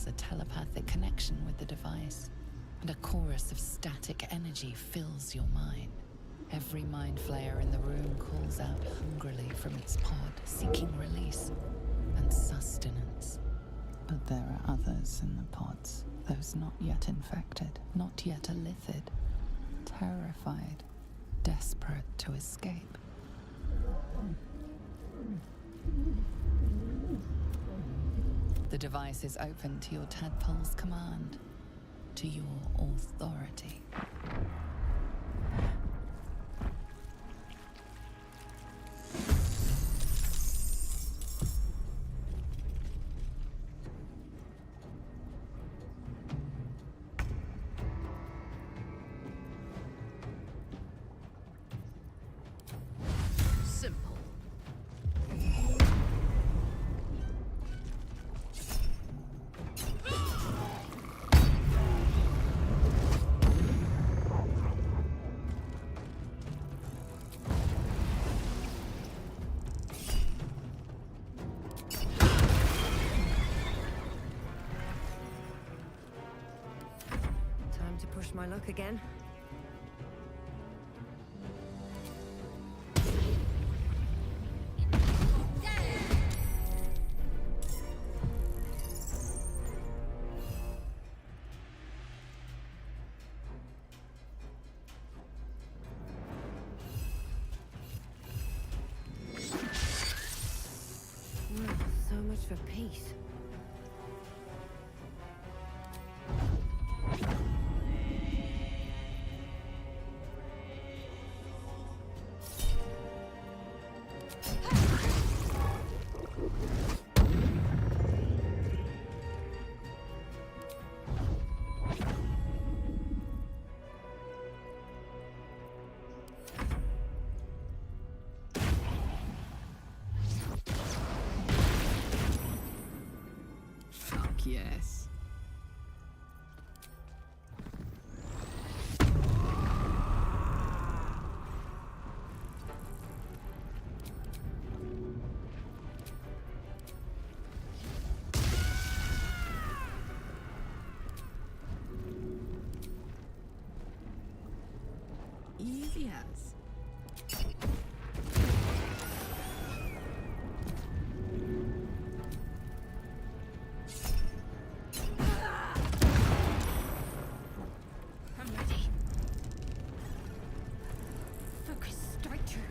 forms a telepathic connection with the device, and a chorus of static energy fills your mind. Every mind flayer in the room calls out hungrily from its pod, seeking release and sustenance. But there are others in the pods, those not yet infected, not yet elithid, terrified, desperate to escape. The device is open to your tadpole's command, to your authority. Simple. Time to push my luck again. So much for peace. Fuck yes. Easy as. I'm ready. Focus straight through.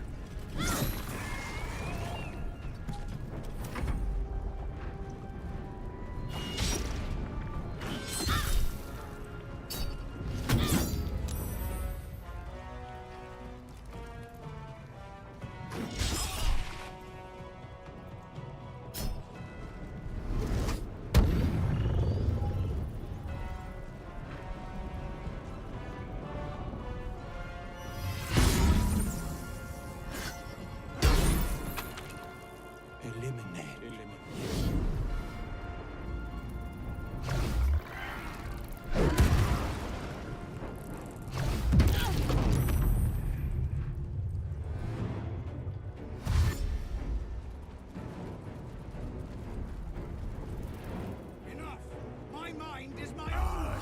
Eliminate. Enough! My mind is my own!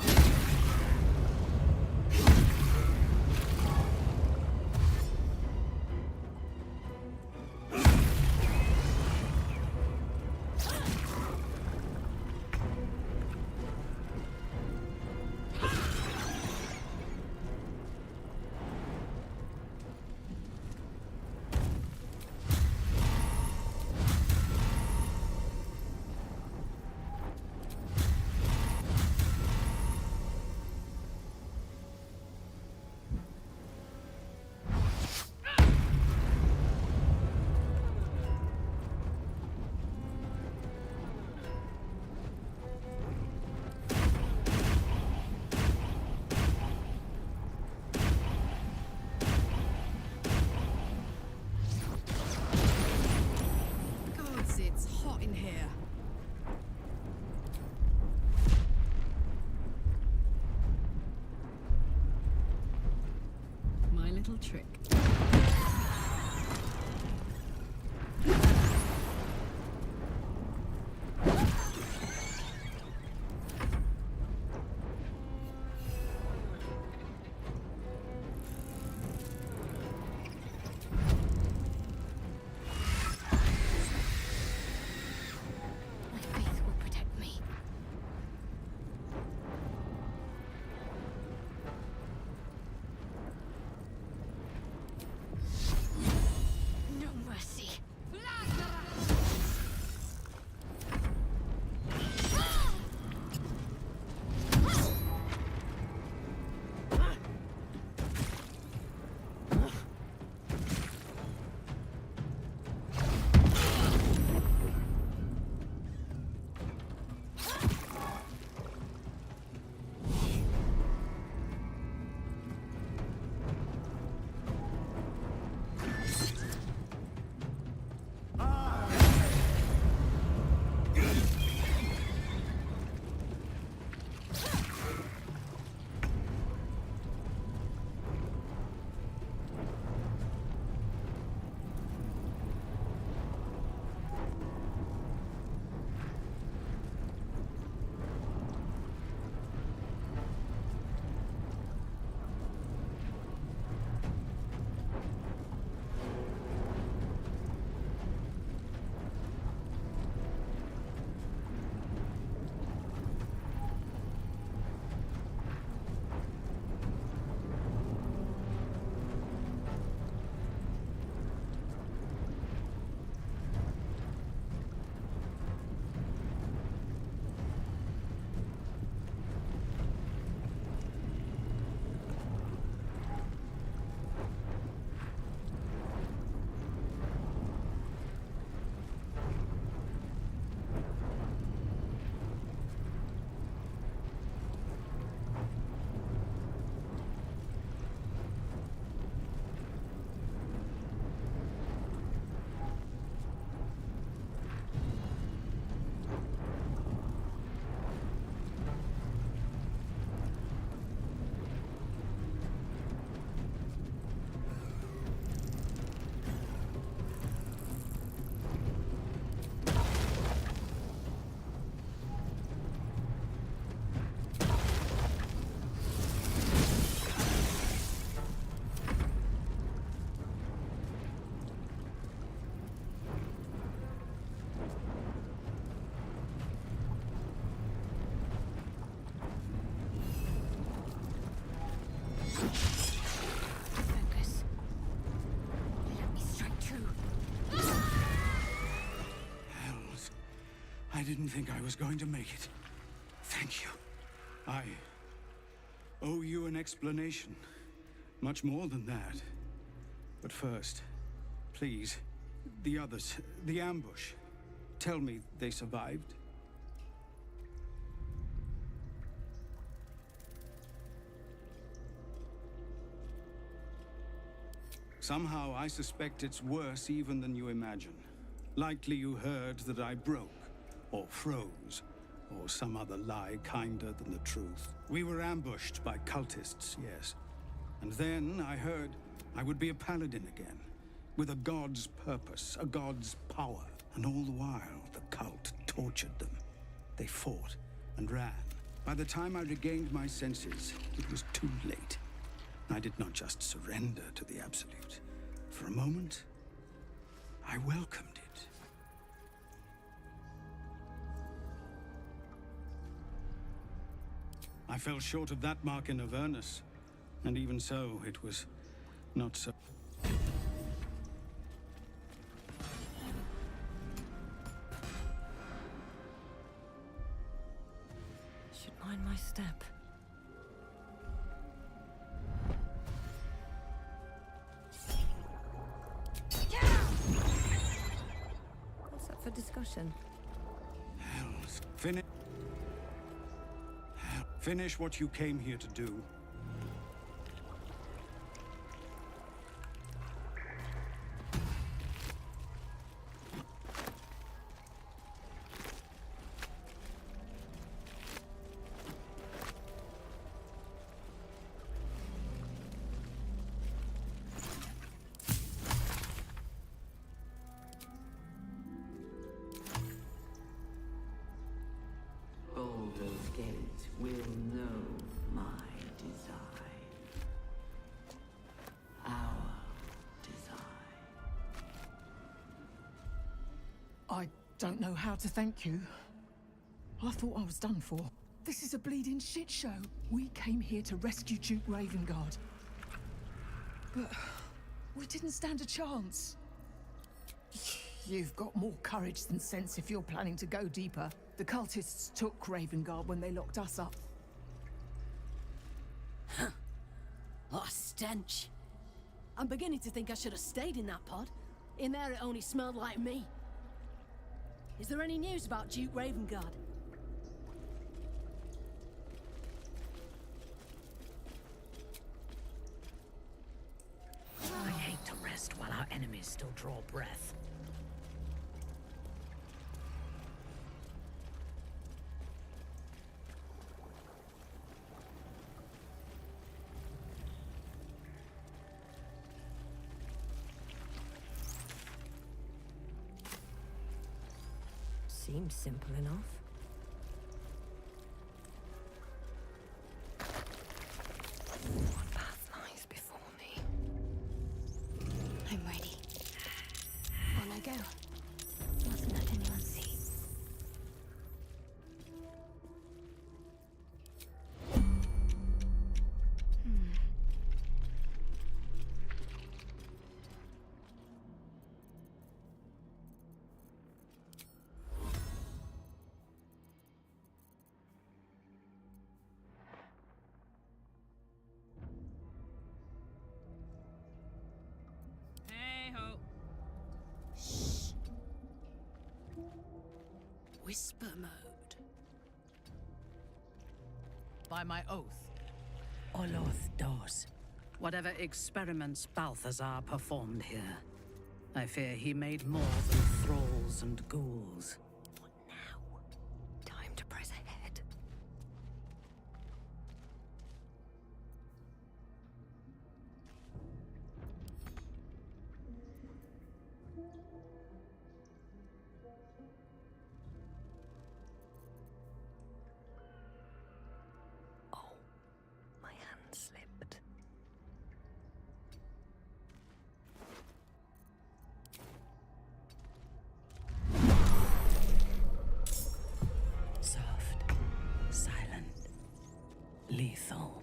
Gods, it's hot in here. My little trick. didn't think I was going to make it. Thank you. I owe you an explanation. Much more than that. But first, please, the others, the ambush. Tell me they survived. Somehow I suspect it's worse even than you imagine. Likely you heard that I broke, or froze, or some other lie kinder than the truth. We were ambushed by cultists, yes. And then I heard I would be a paladin again, with a god's purpose, a god's power. And all the while, the cult tortured them. They fought and ran. By the time I regained my senses, it was too late. I did not just surrender to the Absolute. For a moment, I welcomed it. I fell short of that mark in Avernus, and even so, it was not so. Should mind my step. What's up for discussion? Hells. Finish what you came here to do. Baldur's Gate will know my design. Our design. I don't know how to thank you. I thought I was done for. This is a bleeding shit show. We came here to rescue Duke Ravengard. But we didn't stand a chance. You've got more courage than sense if you're planning to go deeper. The cultists took Ravengard when they locked us up. What a stench. I'm beginning to think I should have stayed in that pod. In there it only smelled like me. Is there any news about Duke Ravengard? I hate to rest while our enemies still draw breath. Seems simple enough. What path lies before me? I'm ready. On I go. Mustn't let anyone see. Whisper mode. By my oath, Oloth Dos. Whatever experiments Balthazar performed here, I fear he made more than thralls and ghouls. What now? Time to press ahead. Oh, my hand slipped. Soft, silent, lethal.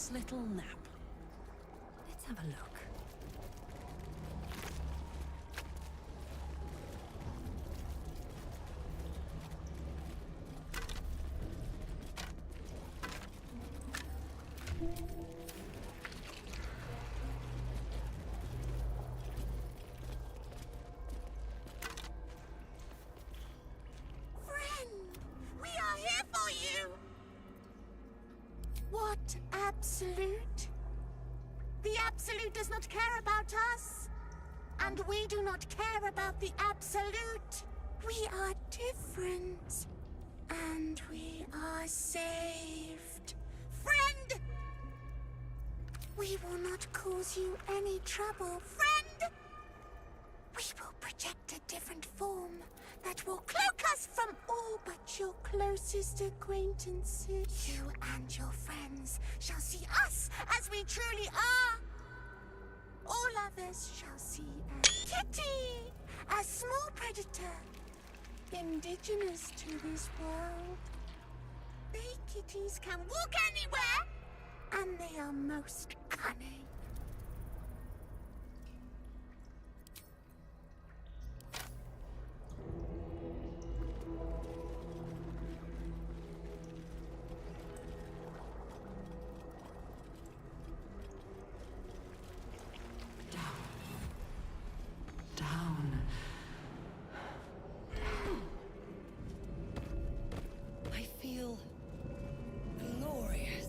nice little nap. Let's have a look. What Absolute? The Absolute does not care about us. And we do not care about the Absolute. We are different. And we are saved. Friend! We will not cause you any trouble, friend! We will project a different form that will cloak us from all but your closest acquaintances. You and your friends shall see us as we truly are. All others shall see a kitty, a small predator, indigenous to this world. They kitties can walk anywhere, and they are most cunning. I feel glorious.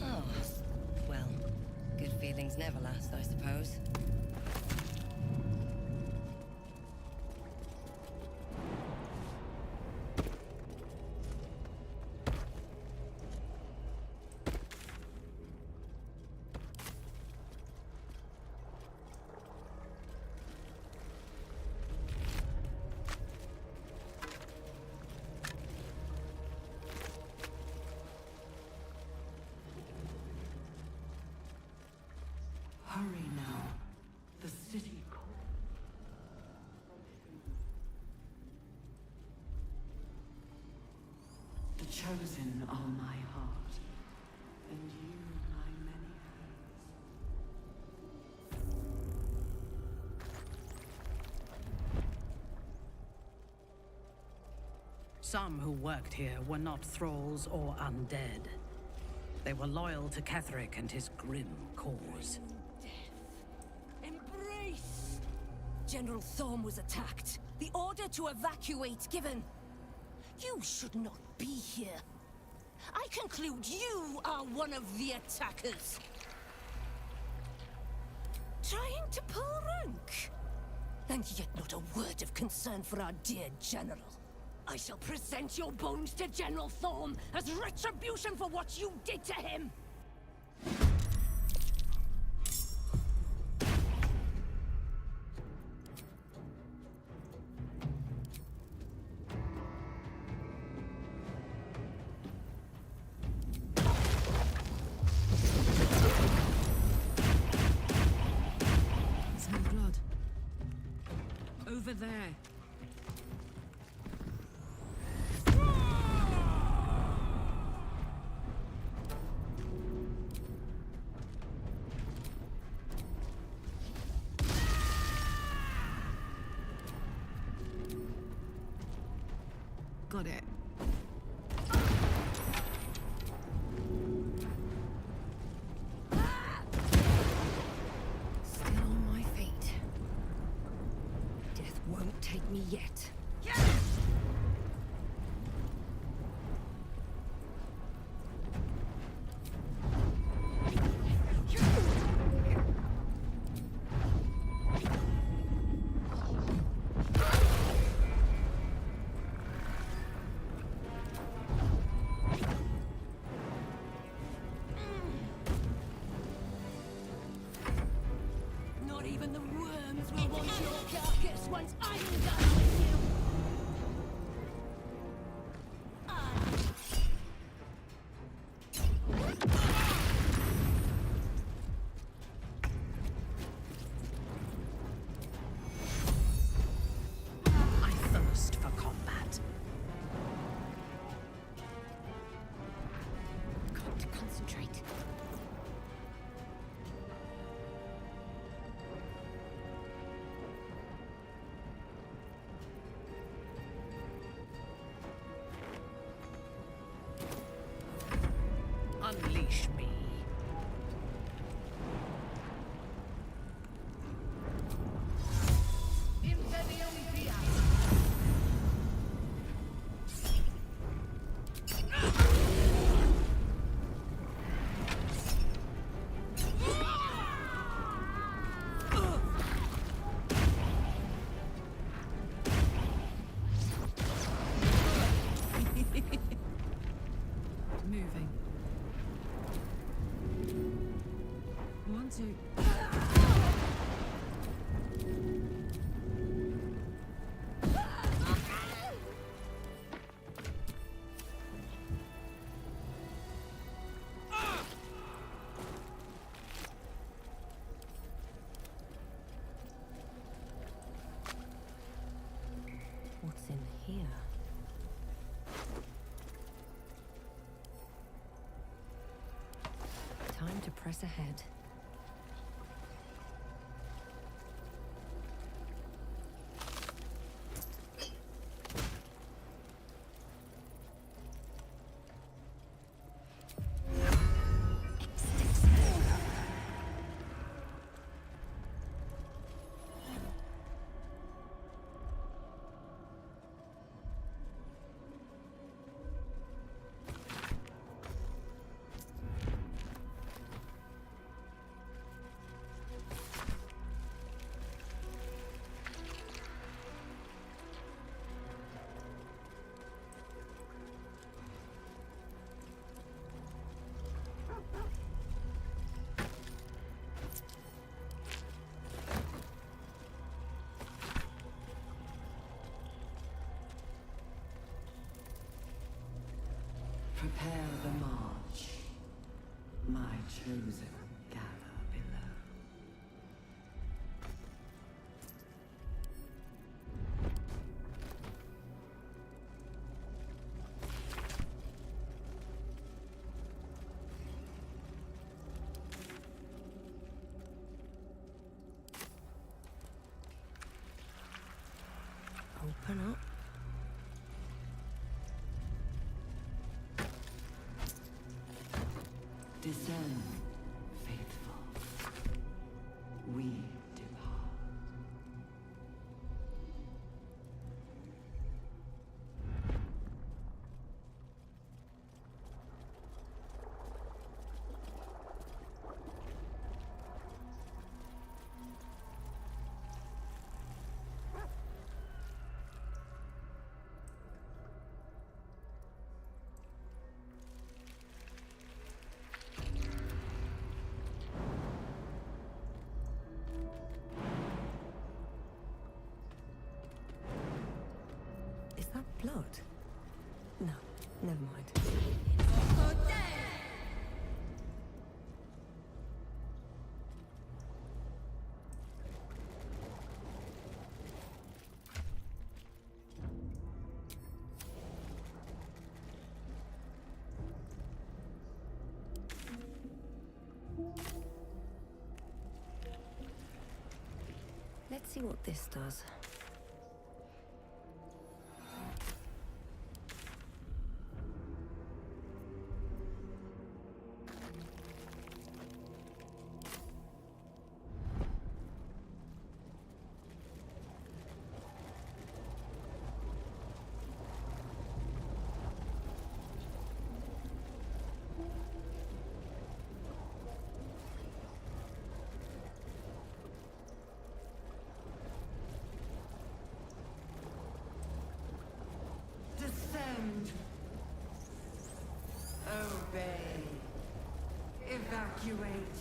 Oh, well, good feelings never last, I suppose. Hurry now. The city calls. The chosen are my heart, and you my many hands. Some who worked here were not thralls or undead. They were loyal to Ketheric and his grim cause. Embrace! General Thorm was attacked. The order to evacuate given. You should not be here. I conclude you are one of the attackers. Trying to pull rank. And yet not a word of concern for our dear General. I shall present your bones to General Thorm as retribution for what you did to him. Some blood. Over there. Got it. Still on my feet. Death won't take me yet. Not even the worms will want your carcass once I'm done with you. concentrate. Unleash me. Moving. 1, 2. What's in here? Time to press ahead. Prepare the march. My chosen gather below. Open up. Descend, faithful. We depart. Is that blood? No, never mind. Let's see what this does. Descend. Obey. Evacuate.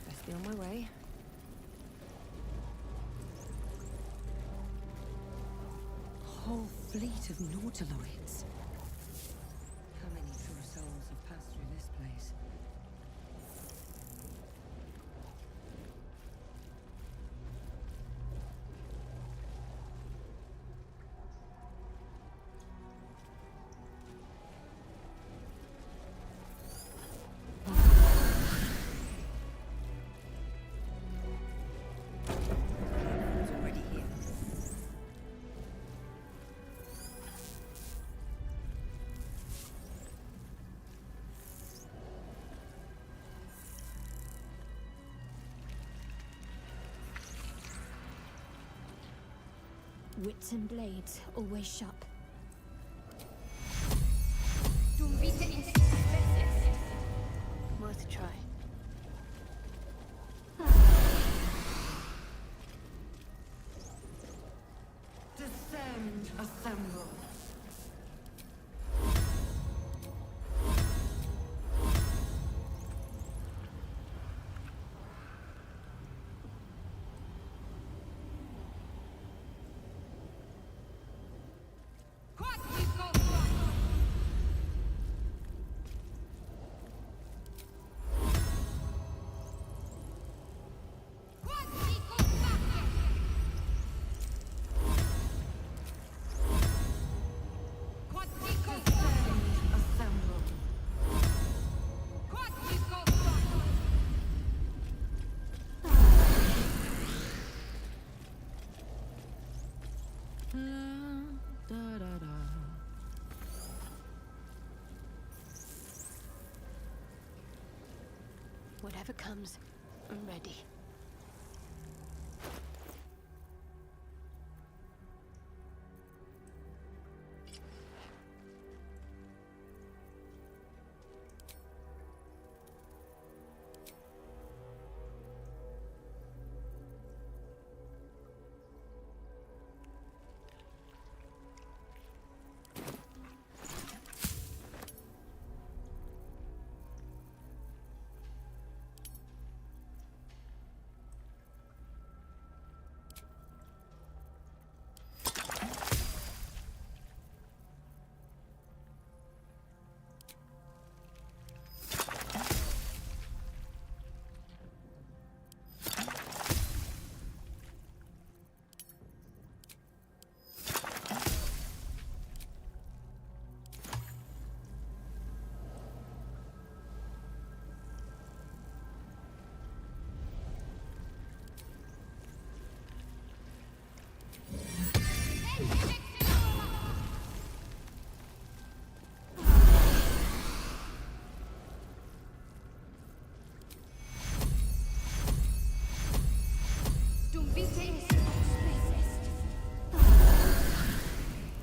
Best be on my way. A whole fleet of nautiloids. How many true souls have passed through this place? Wits and blades, always sharp. Worth a try. Descend, assemble. Whatever comes, I'm ready.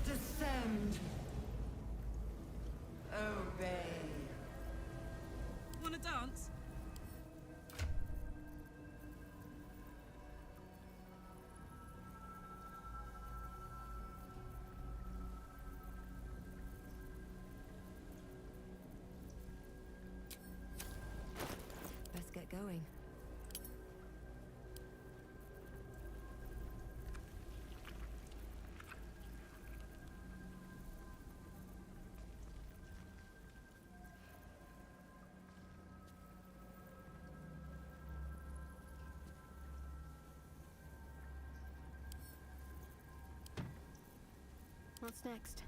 Descend. Obey. Wanna dance? Best get going. What's next?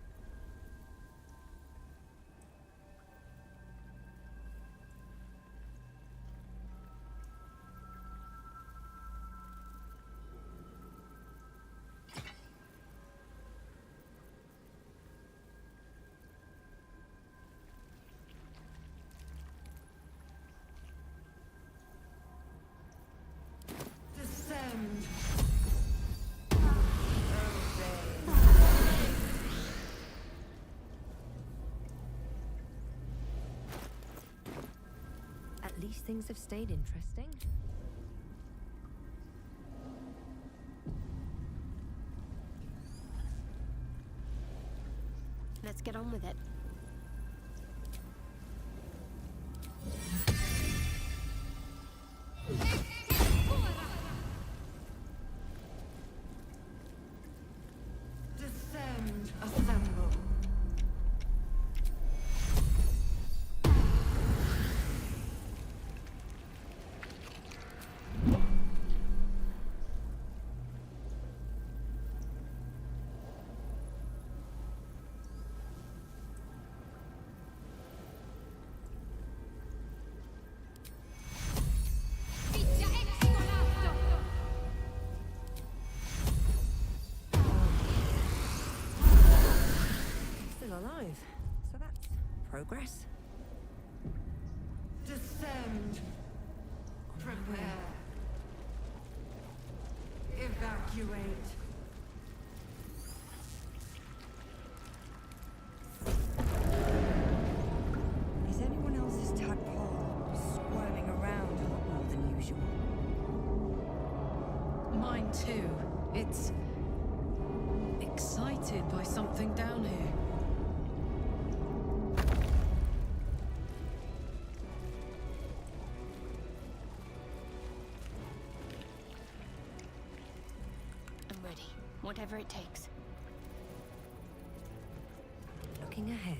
Descend. At least things have stayed interesting. Let's get on with it. Descend, assemble. Still alive, so that's progress. Descend. Prepare. Evacuate. too. It's excited by something down here. I'm ready. Whatever it takes. Looking ahead.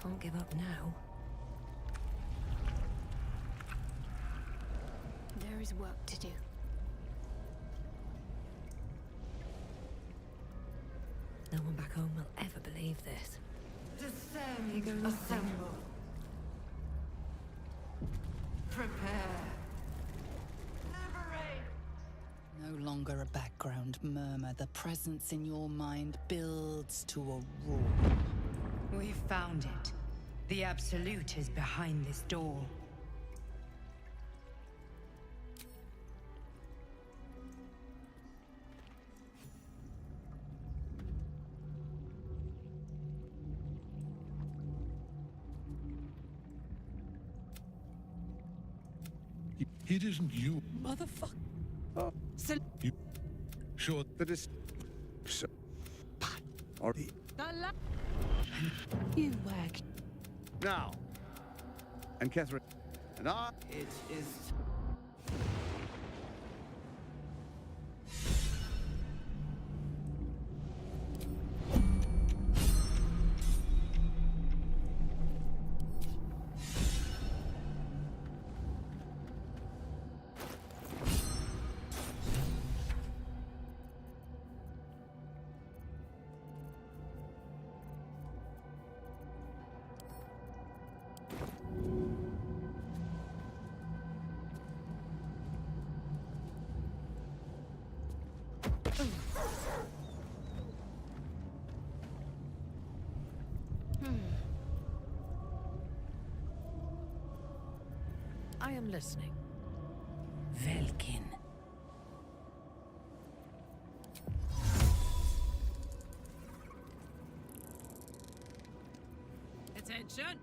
Can't give up now. There is work to do. No one back home will ever believe this. Descend, assemble. Prepare. Liberate. No longer a background murmur. The presence in your mind builds to a roar. We've found it. The Absolute is behind this door. It isn't you. Motherfucker. You sure That is so. Or You wag. now. And Catherine and I. It is. I am listening. Velkin. Attention!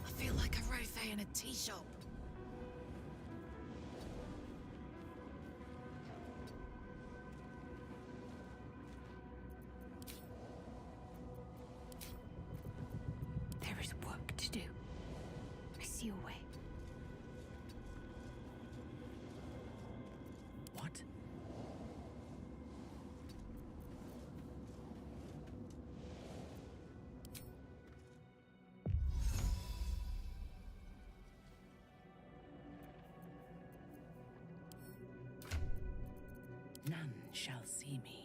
I feel like a Rofe in a tea shop. There is work to do. I see a way. What? None shall see me.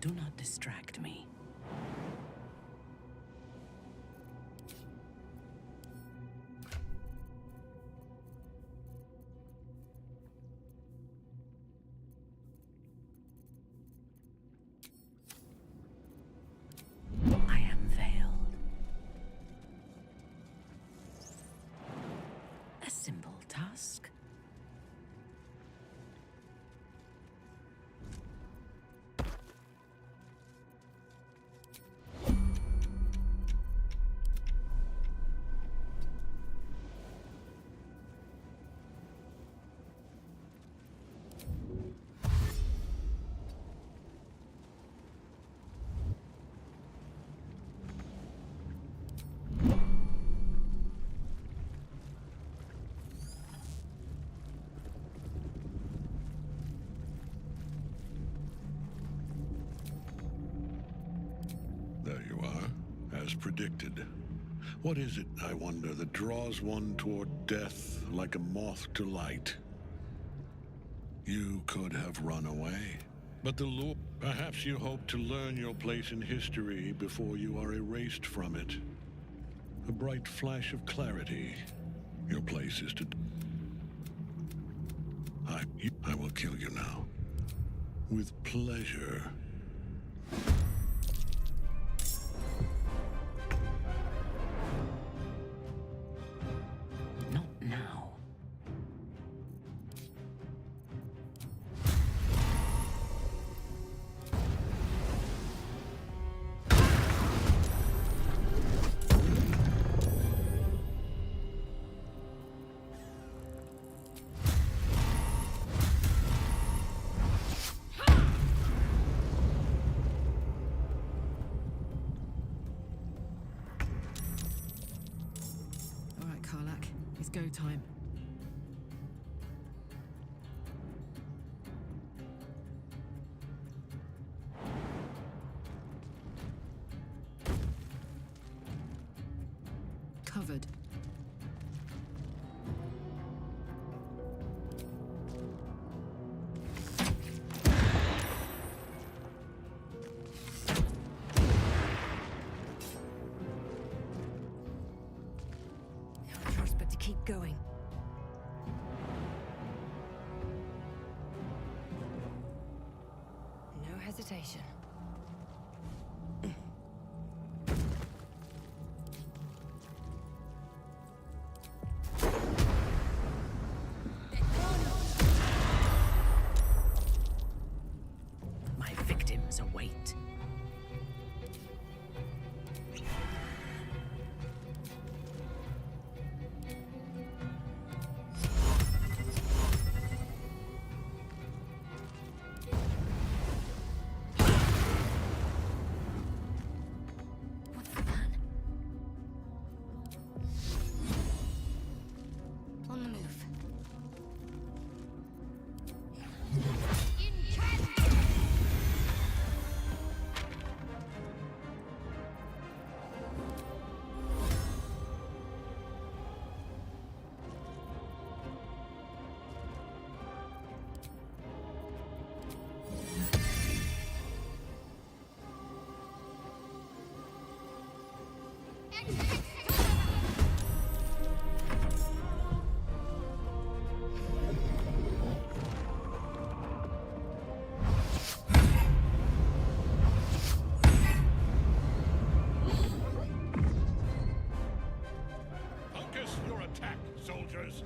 Do not distract me. I am veiled. A simple task. There you are, as predicted. What is it, I wonder, that draws one toward death like a moth to light? You could have run away, but the Lord... Perhaps you hope to learn your place in history before you are erased from it. A bright flash of clarity. Your place is to... I will kill you now. With pleasure. going. No hesitation. My victims await. What's the plan? On the move. Focus your attack, soldiers!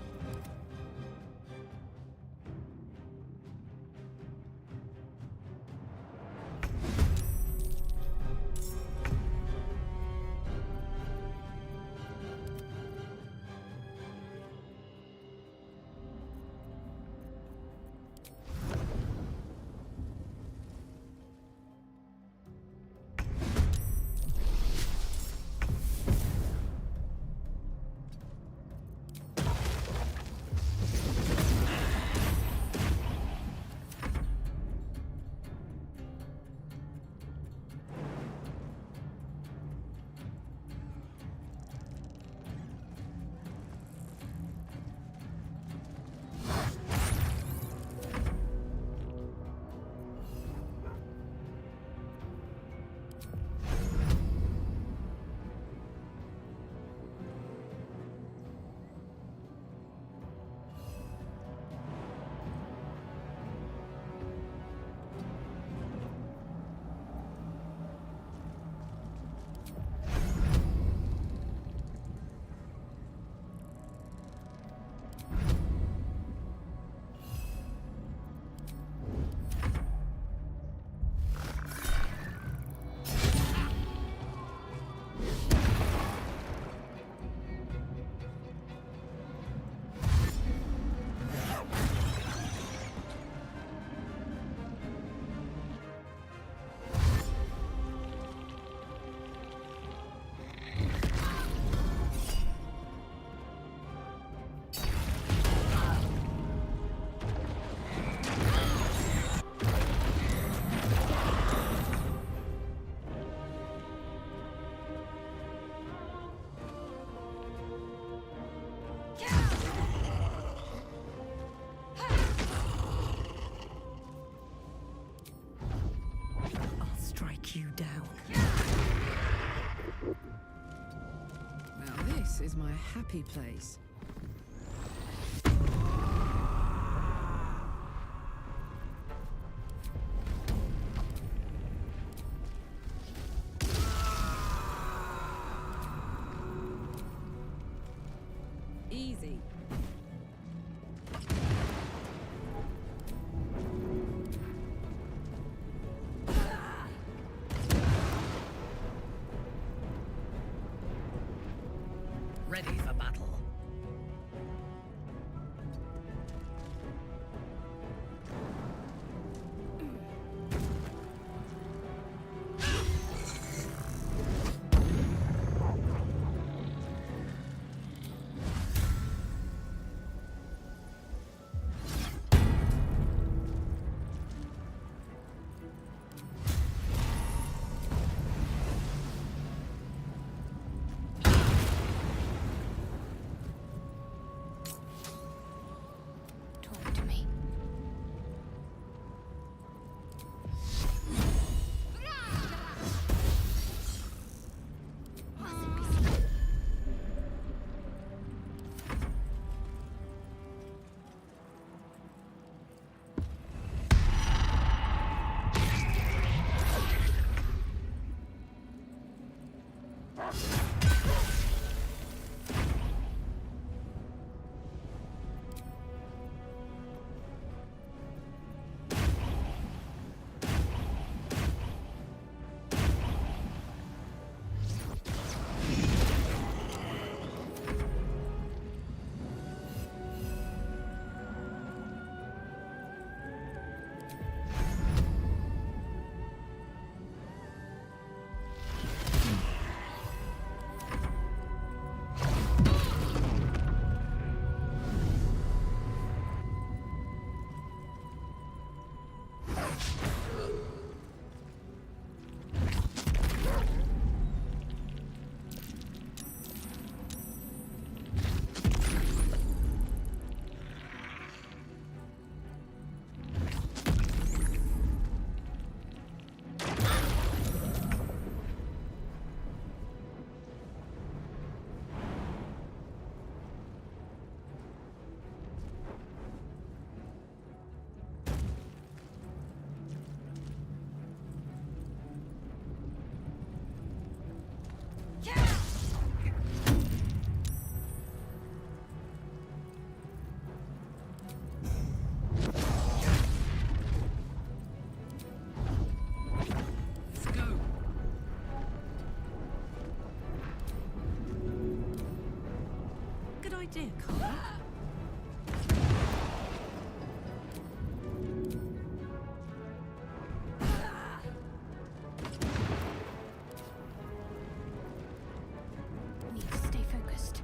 I'll strike you down. Now this is my happy place. Easy. Ready for battle. idea, Carl. We need to stay focused.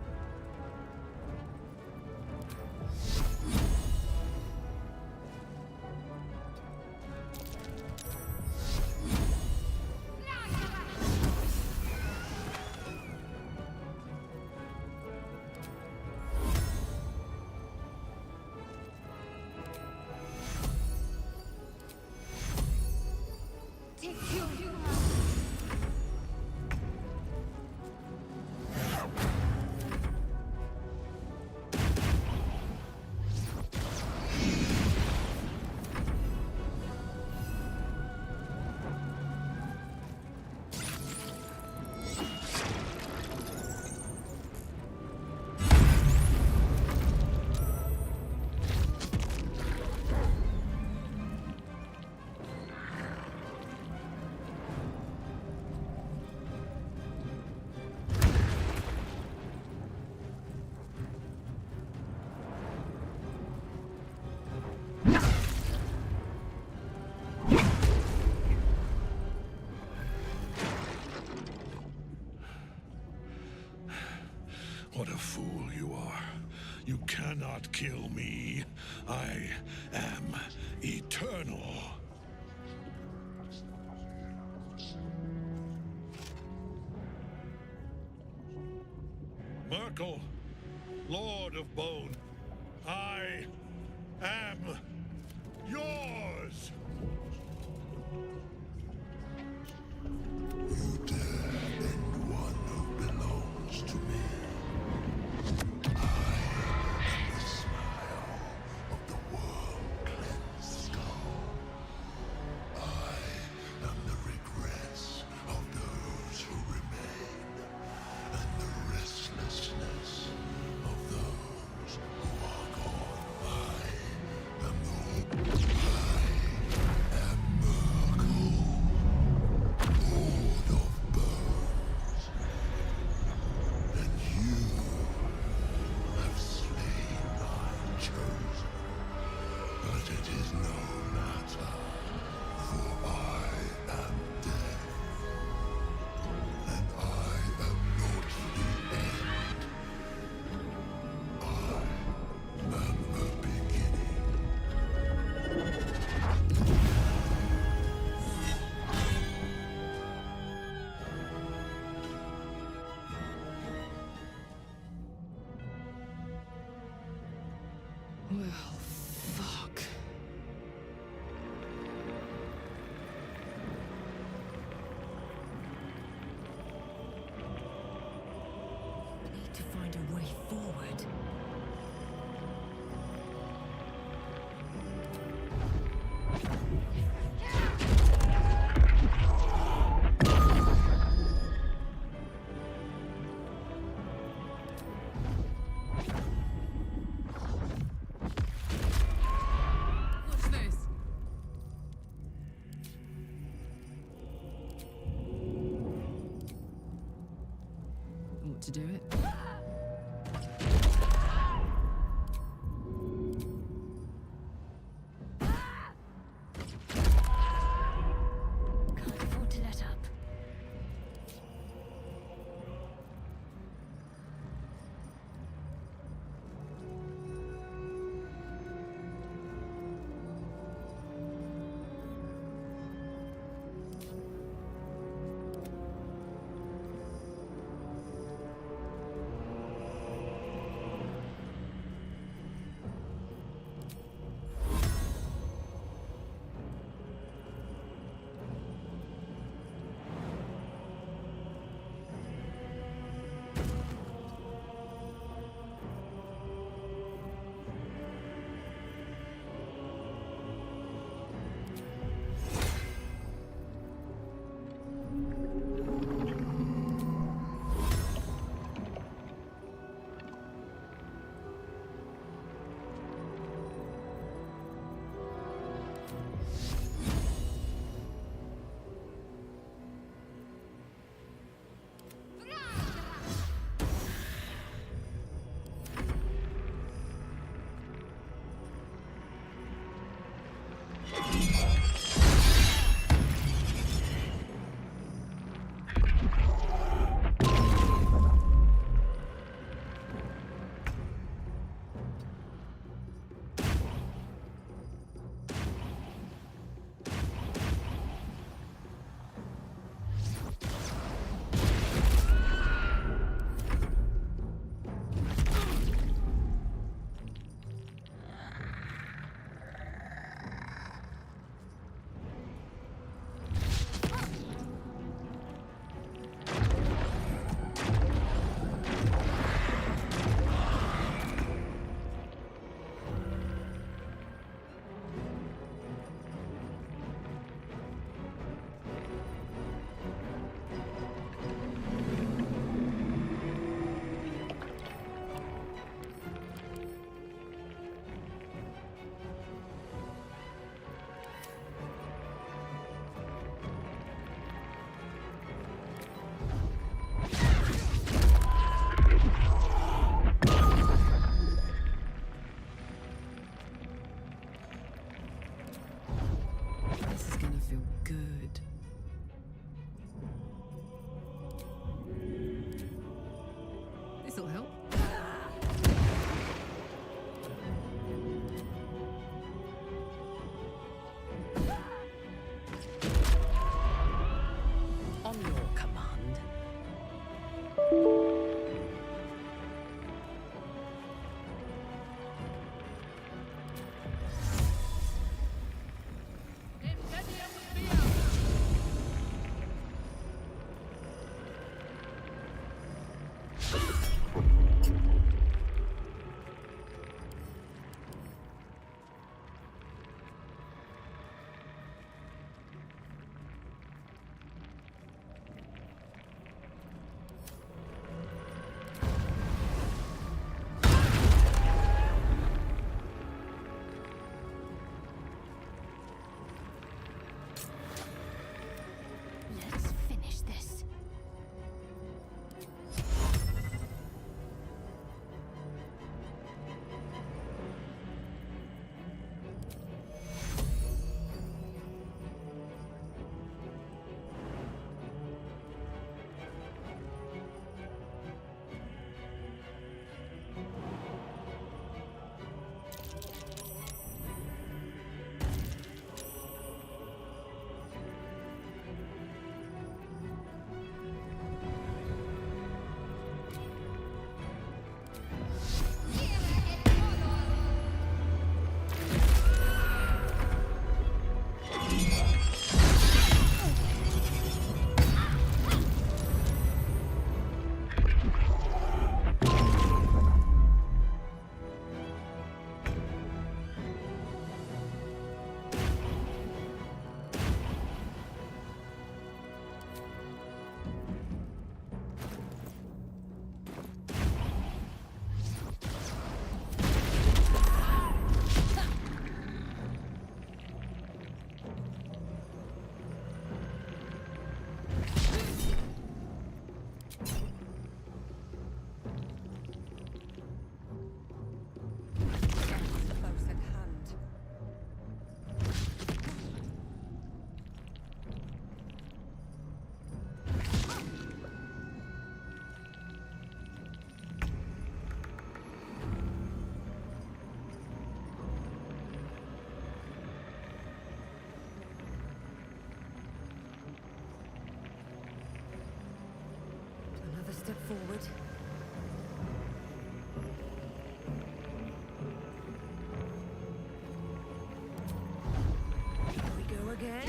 What a fool you are. You cannot kill me. I am eternal. Myrkul, Lord of Bone, I am yours! You dare end one who belongs to me. I am the smile of the world-cleansed skull. I am the regrets of those who remain, and the restlessness of those who are gone. I am Myrkul, Lord of Bones, and you have slain my chosen. But it is no matter, for I am death, and I am not the end. I am the beginning. Well, fuck. We need to find a way forward. What's this? Ought to do it. Can't afford to let up. This is gonna feel good. This'll help. On your command. Let's finish this. Another step forward. Here we go again.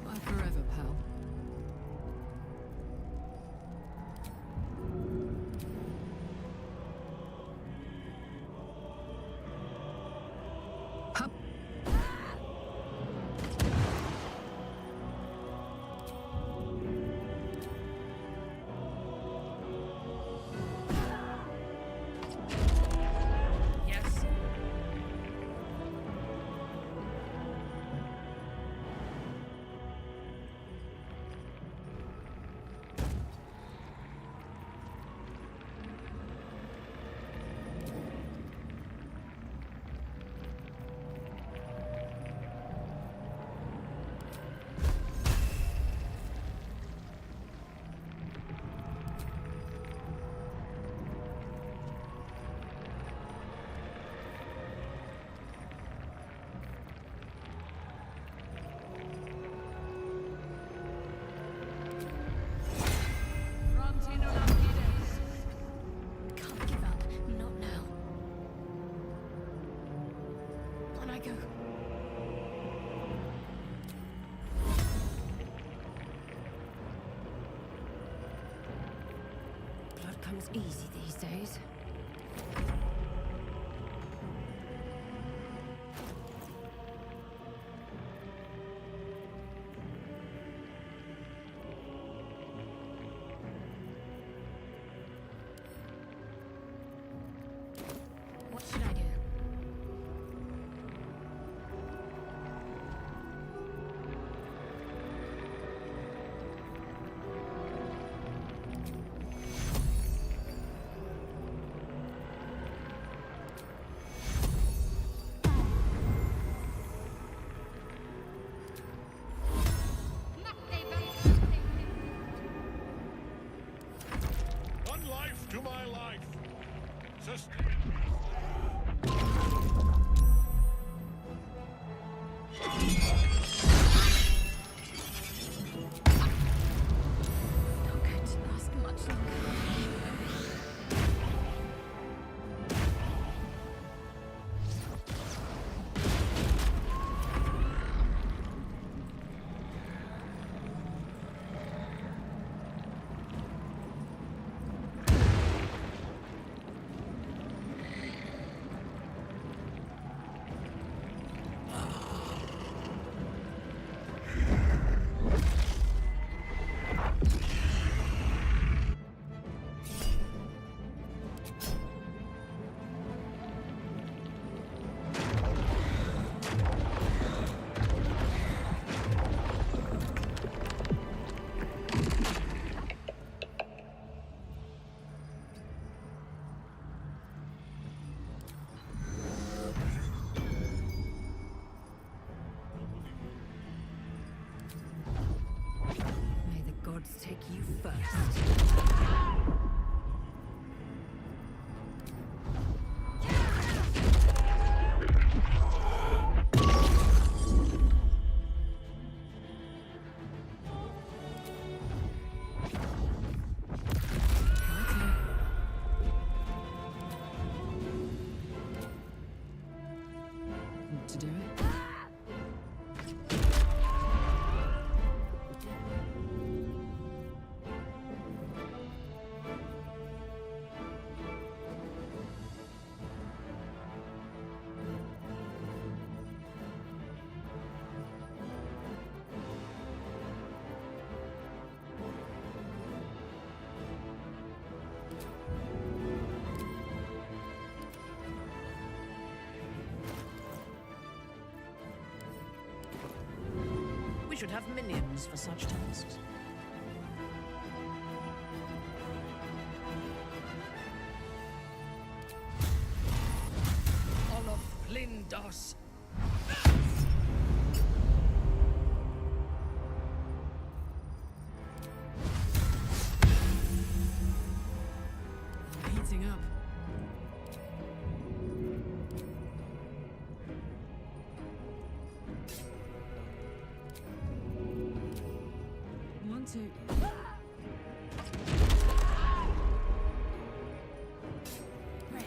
Bye forever, pal. comes easy these days. What should I do? One life to my life. Sustain. Not going to last much longer. May the gods take you first. Want to do it? We should have minions for such tasks. Olaf Lindos. Heating up. One, two. Ready?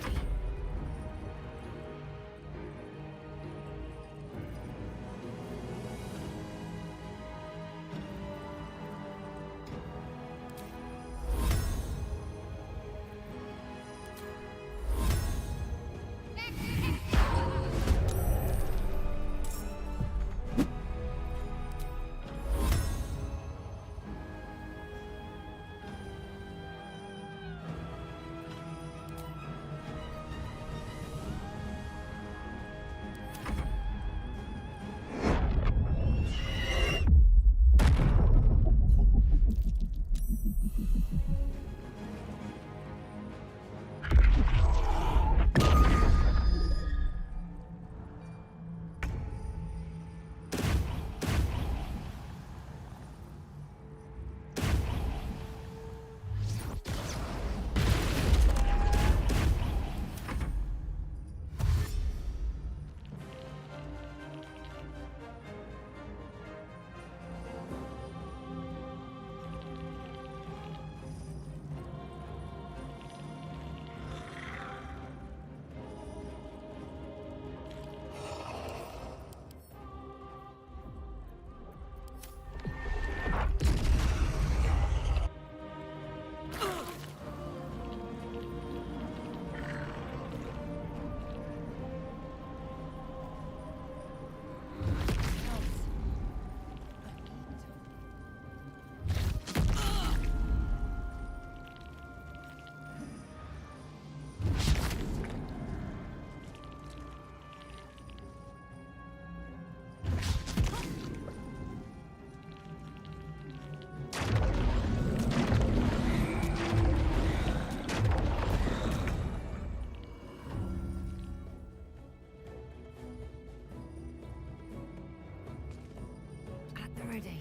already.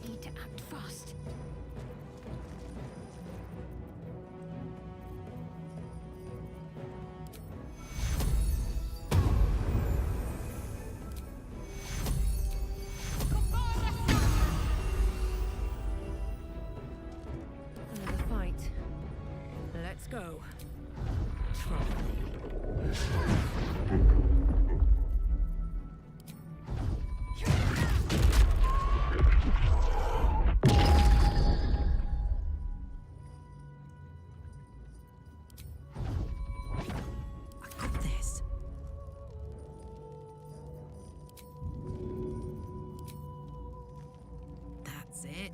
Need to act fast. Another fight. Let's go. I got this. That's it.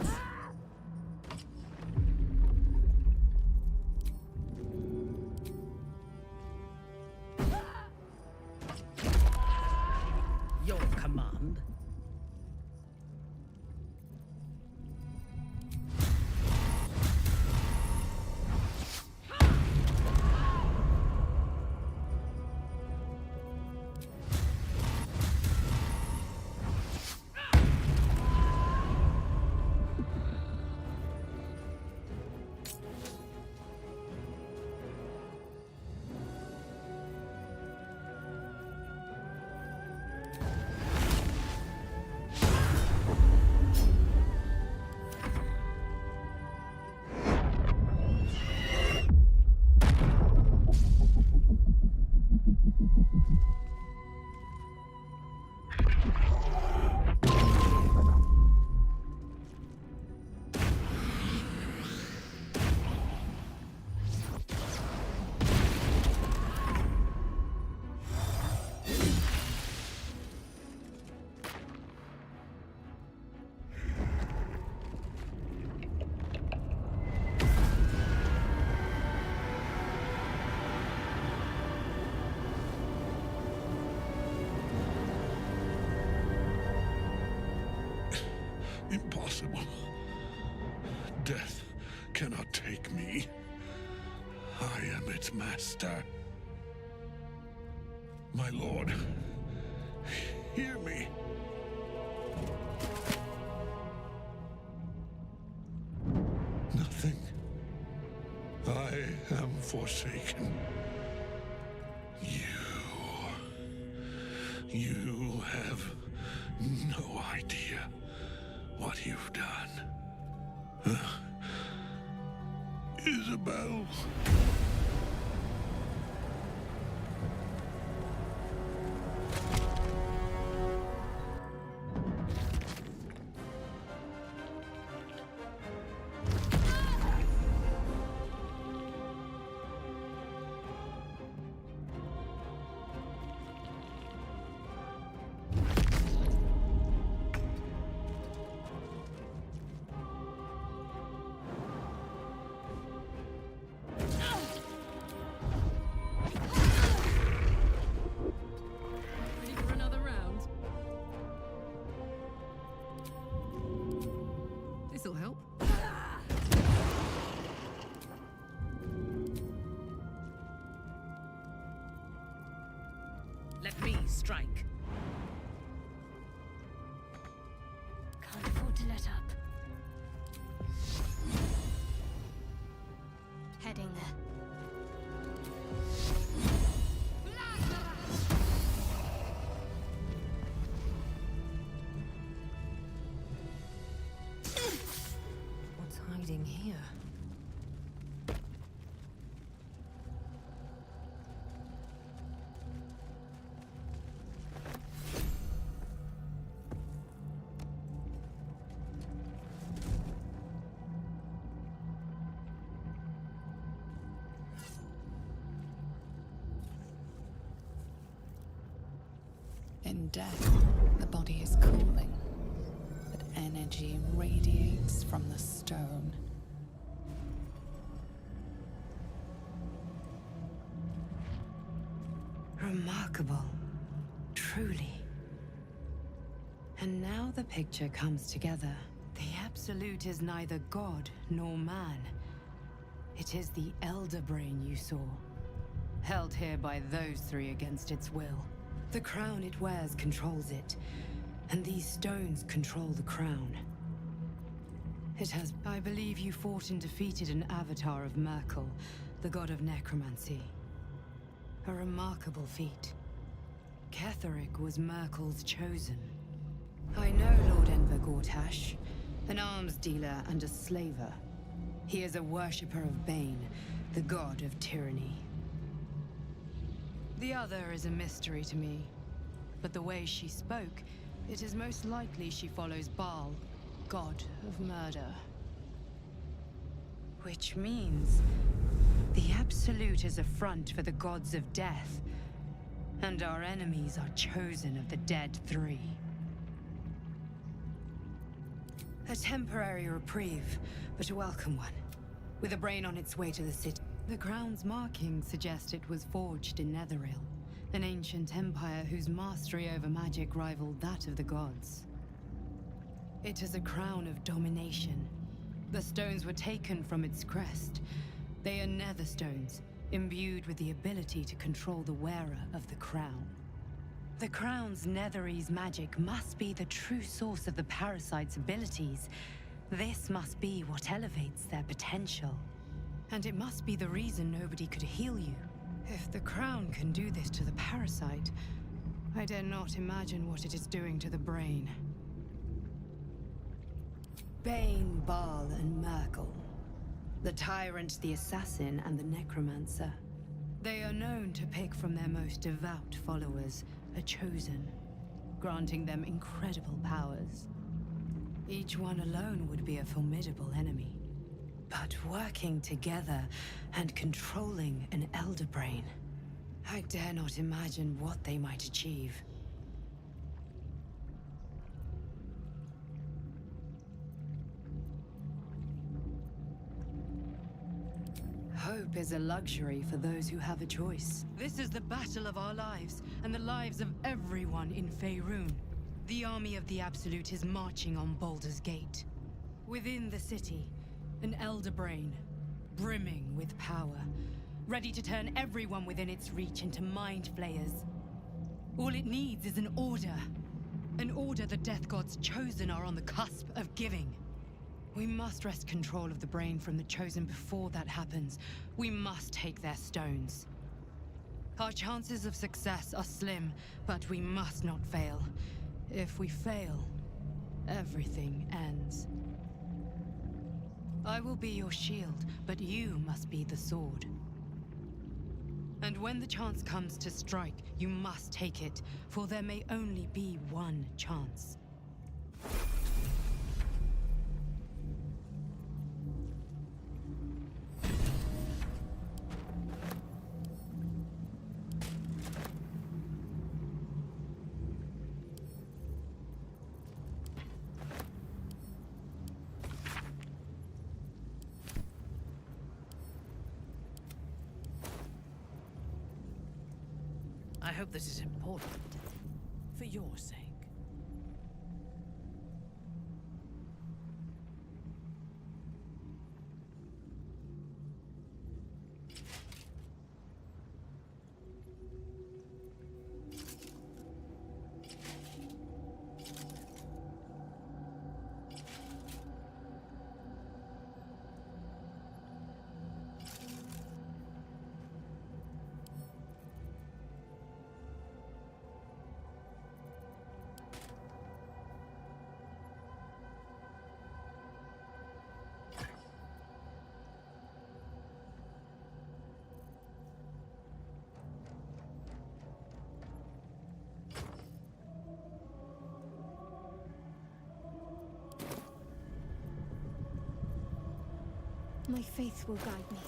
Your command. Impossible. Death cannot take me. I am its master. My lord, hear me. Nothing. I am forsaken. You have no idea what you've done. Isabel. Ready for another round? This'll help. Let me strike. Can't afford to let up. Heading there. What's hiding here? In death, the body is cooling, but energy radiates from the stone. Remarkable. Truly. And now the picture comes together. The Absolute is neither god nor man. It is the Elder Brain you saw, held here by those three against its will. The crown it wears controls it, And these stones control the crown. It has... I believe you fought and defeated an avatar of Merkel, the god of necromancy. A remarkable feat. Ketheric was Merkel's chosen. I know Lord Enver Gortash, an arms dealer and a slaver. He is a worshipper of Bane, the god of tyranny. The other is a mystery to me, but the way she spoke, it is most likely she follows Baal, god of murder. Which means the Absolute is a front for the gods of death, and our enemies are chosen of the Dead Three. A temporary reprieve, but a welcome one. With a brain on its way to the city. The crown's markings suggest it was forged in Netheril, an ancient empire whose mastery over magic rivaled that of the gods. It is a crown of domination. The stones were taken from its crest. They are nether stones, imbued with the ability to control the wearer of the crown. The crown's Netherese magic must be the true source of the parasite's abilities. This must be what elevates their potential. And it must be the reason nobody could heal you. If the crown can do this to the parasite, I dare not imagine what it is doing to the brain. Bane, Baal, and Merkel. The tyrant, the assassin, and the necromancer. They are known to pick from their most devout followers a chosen, granting them incredible powers. Each one alone would be a formidable enemy. But working together and controlling an Elder Brain, I dare not imagine what they might achieve. Hope is a luxury for those who have a choice. This is the battle of our lives, and the lives of everyone in Faerun. The army of the Absolute is marching on Baldur's Gate. Within the city, an Elder Brain, brimming with power, ready to turn everyone within its reach into mind flayers. All it needs is an order. An order the Death God's chosen are on the cusp of giving. We must wrest control of the brain from the chosen before that happens. We must take their stones. Our chances of success are slim, but we must not fail. If we fail, everything ends. I will be your shield, but you must be the sword. And when the chance comes to strike, you must take it, for there may only be one chance. I hope this is important. For your sake. My faith will guide me.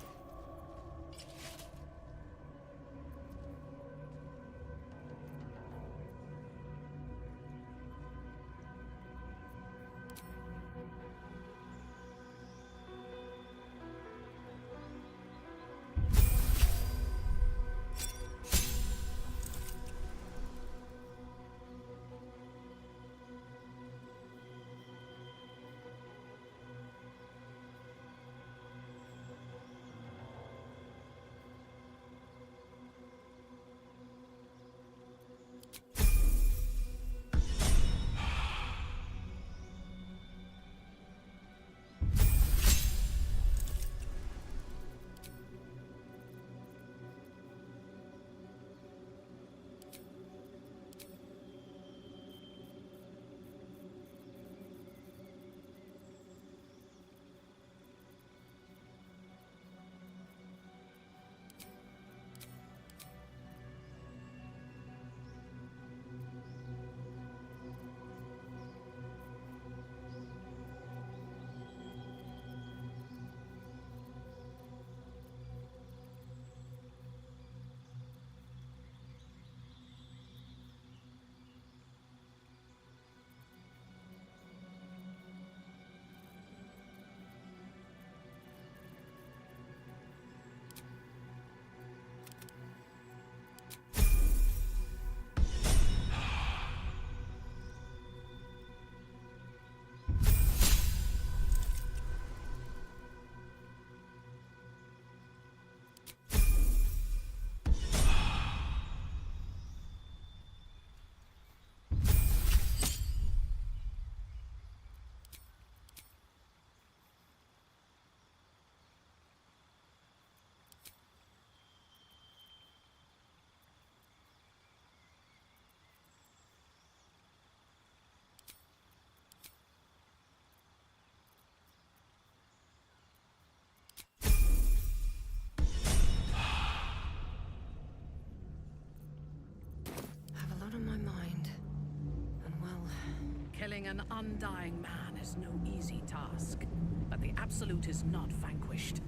Killing an undying man is no easy task, but the Absolute is not vanquished.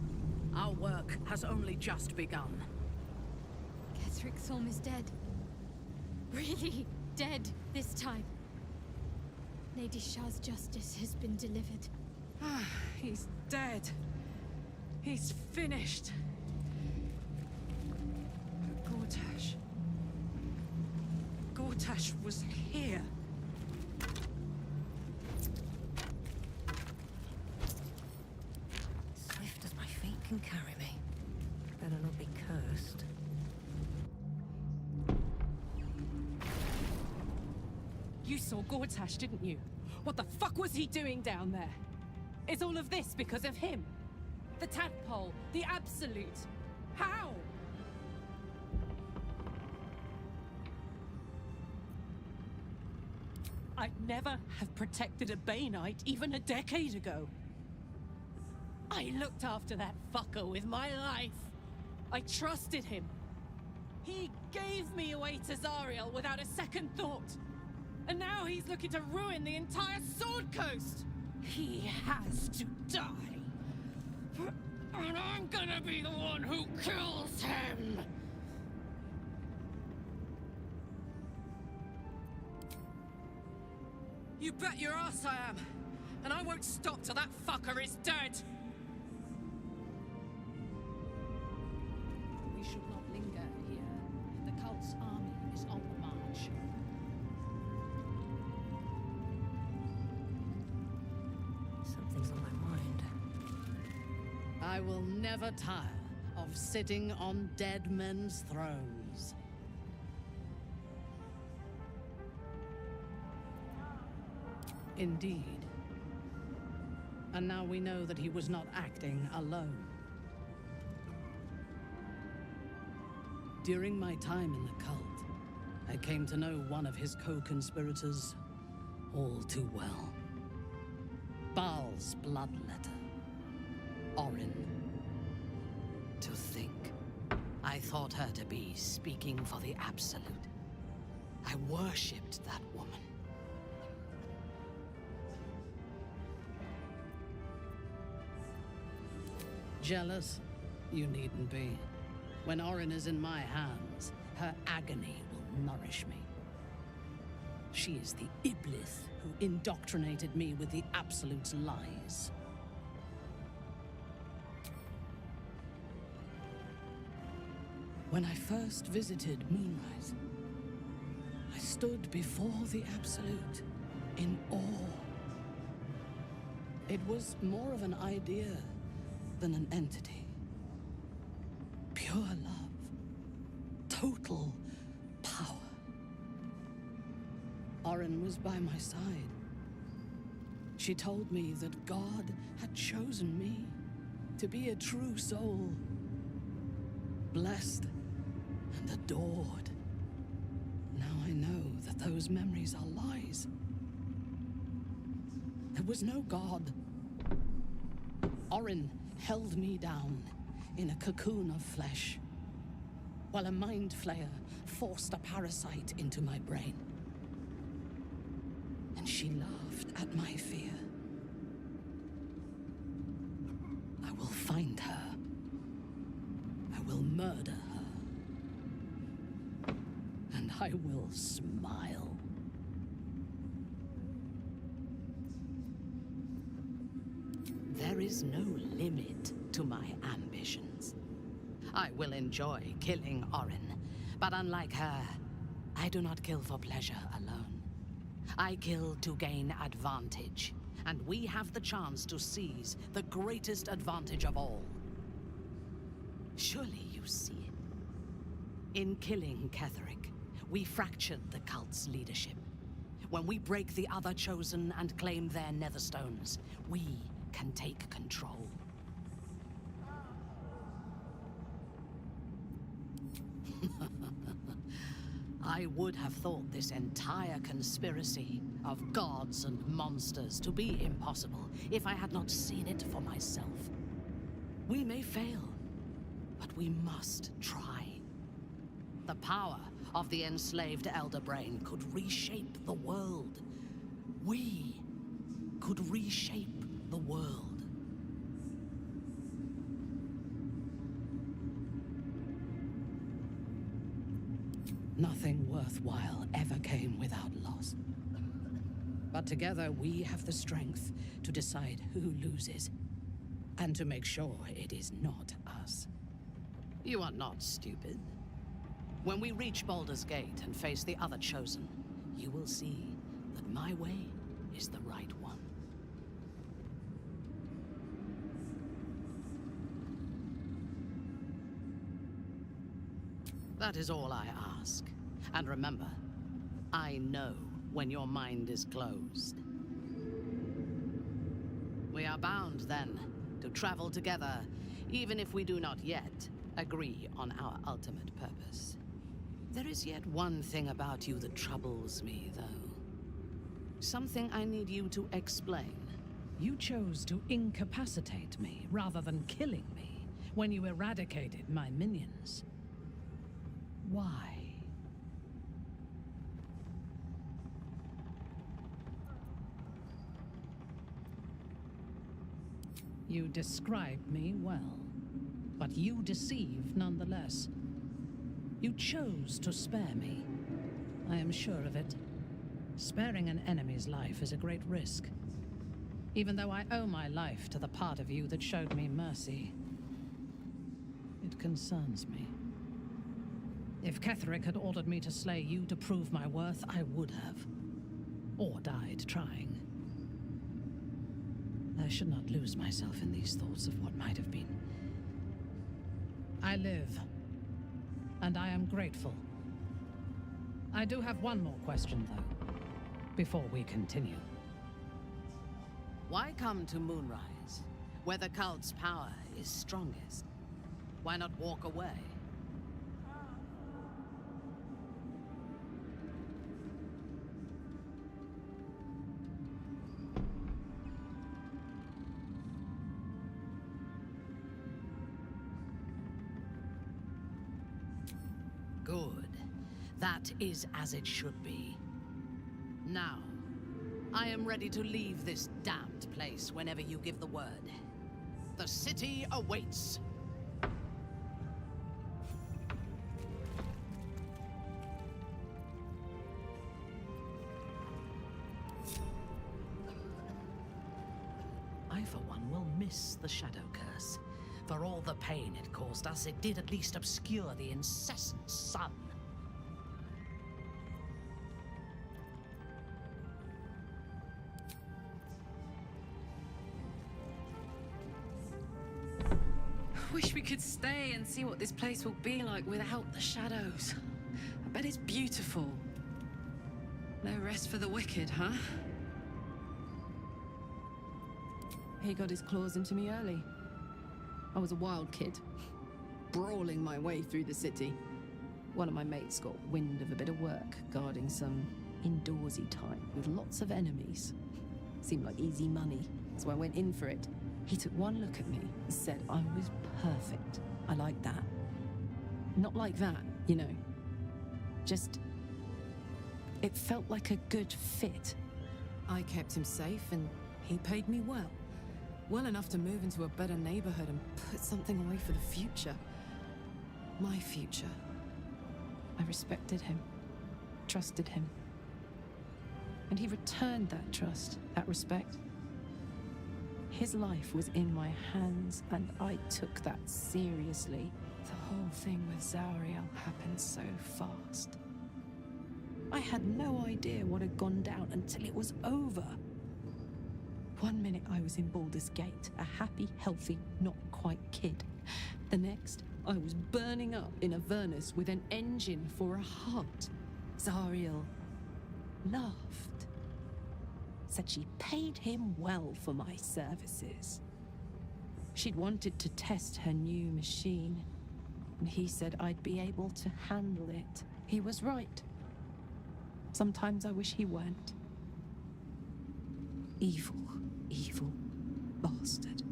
Our work has only just begun. Ketheric Thorm is dead. Really dead this time. Lady Shah's justice has been delivered. He's dead. He's finished. But Gortash was here. Swift as my feet can carry me. Better not be cursed. You saw Gortash, didn't you? What the fuck was he doing down there? Is all of this because of him? The tadpole, the Absolute. How? I'd never have protected a Banite even a decade ago. I looked after that fucker with my life. I trusted him. He gave me away to Zariel without a second thought. And now he's looking to ruin the entire Sword Coast! He has to die. And I'm gonna be the one who kills him! You bet your ass I am! And I won't stop till that fucker is dead! We should not linger here. The cult's army is on the march. Something's on my mind. I will never tire of sitting on dead men's thrones. Indeed. And now we know that he was not acting alone. During my time in the cult, I came to know one of his co-conspirators all too well. Baal's bloodletter, Orin. To think, I thought her to be speaking for the Absolute. I worshipped that woman. Jealous? You needn't be. When Orin is in my hands, her agony will nourish me. She is the Iblis who indoctrinated me with the Absolute's lies. When I first visited Moonrise, I stood before the Absolute in awe. It was more of an idea than an entity. Pure love. Total power. Orin was by my side. She told me that God had chosen me to be a true soul. Blessed and adored. Now I know that those memories are lies. There was no God. Orin held me down in a cocoon of flesh, while a mind flayer forced a parasite into my brain. And she laughed at my fear. I will find her. I will murder her. And I will smile. There is no limit to my ambitions. I will enjoy killing Orin, but unlike her, I do not kill for pleasure alone. I kill to gain advantage, and we have the chance to seize the greatest advantage of all. Surely you see it. In killing Ketheric, we fractured the cult's leadership. When we break the other Chosen and claim their Netherstones, we can take control. I would have thought this entire conspiracy of gods and monsters to be impossible if I had not seen it for myself. We may fail, but we must try. The power of the enslaved Elder Brain could reshape the world. We could reshape the world. Nothing worthwhile ever came without loss. But together we have the strength to decide who loses, and to make sure it is not us. You are not stupid. When we reach Baldur's Gate and face the other Chosen, you will see that my way is the right one. That is all I ask. And remember, I know when your mind is closed. We are bound, then, to travel together, even if we do not yet agree on our ultimate purpose. There is yet one thing about you that troubles me, though. Something I need you to explain. You chose to incapacitate me rather than killing me when you eradicated my minions. Why? You described me well, but you deceived nonetheless. You chose to spare me. I am sure of it. Sparing an enemy's life is a great risk. Even though I owe my life to the part of you that showed me mercy, it concerns me. If Ketheric had ordered me to slay you to prove my worth, I would have. Or died trying. I should not lose myself in these thoughts of what might have been. I live, and I am grateful. I do have one more question, though, before we continue. Why come to Moonrise, where the cult's power is strongest? Why not walk away? Good. That is as it should be. Now, I am ready to leave this damned place whenever you give the word. The city awaits. I, for one, will miss the Shadow Curse. For all the pain it caused us, it did at least obscure the incessant sun. Wish we could stay and see what this place will be like without the shadows. I bet it's beautiful. No rest for the wicked, huh? He got his claws into me early. I was a wild kid, brawling my way through the city. One of my mates got wind of a bit of work guarding some indoorsy type with lots of enemies. Seemed like easy money, so I went in for it. He took one look at me and said I was perfect. I like that. Not like that, you know. Just... it felt like a good fit. I kept him safe and he paid me well. Well enough to move into a better neighborhood and put something away for the future. My future. I respected him, trusted him. And he returned that trust, that respect. His life was in my hands, and I took that seriously. The whole thing with Zariel happened so fast. I had no idea what had gone down until it was over. One minute I was in Baldur's Gate, a happy, healthy, not quite kid. The next, I was burning up in Avernus with an engine for a heart. Zariel laughed. Said she paid him well for my services. She'd wanted to test her new machine, and he said I'd be able to handle it. He was right. Sometimes I wish he weren't. Evil, evil bastard.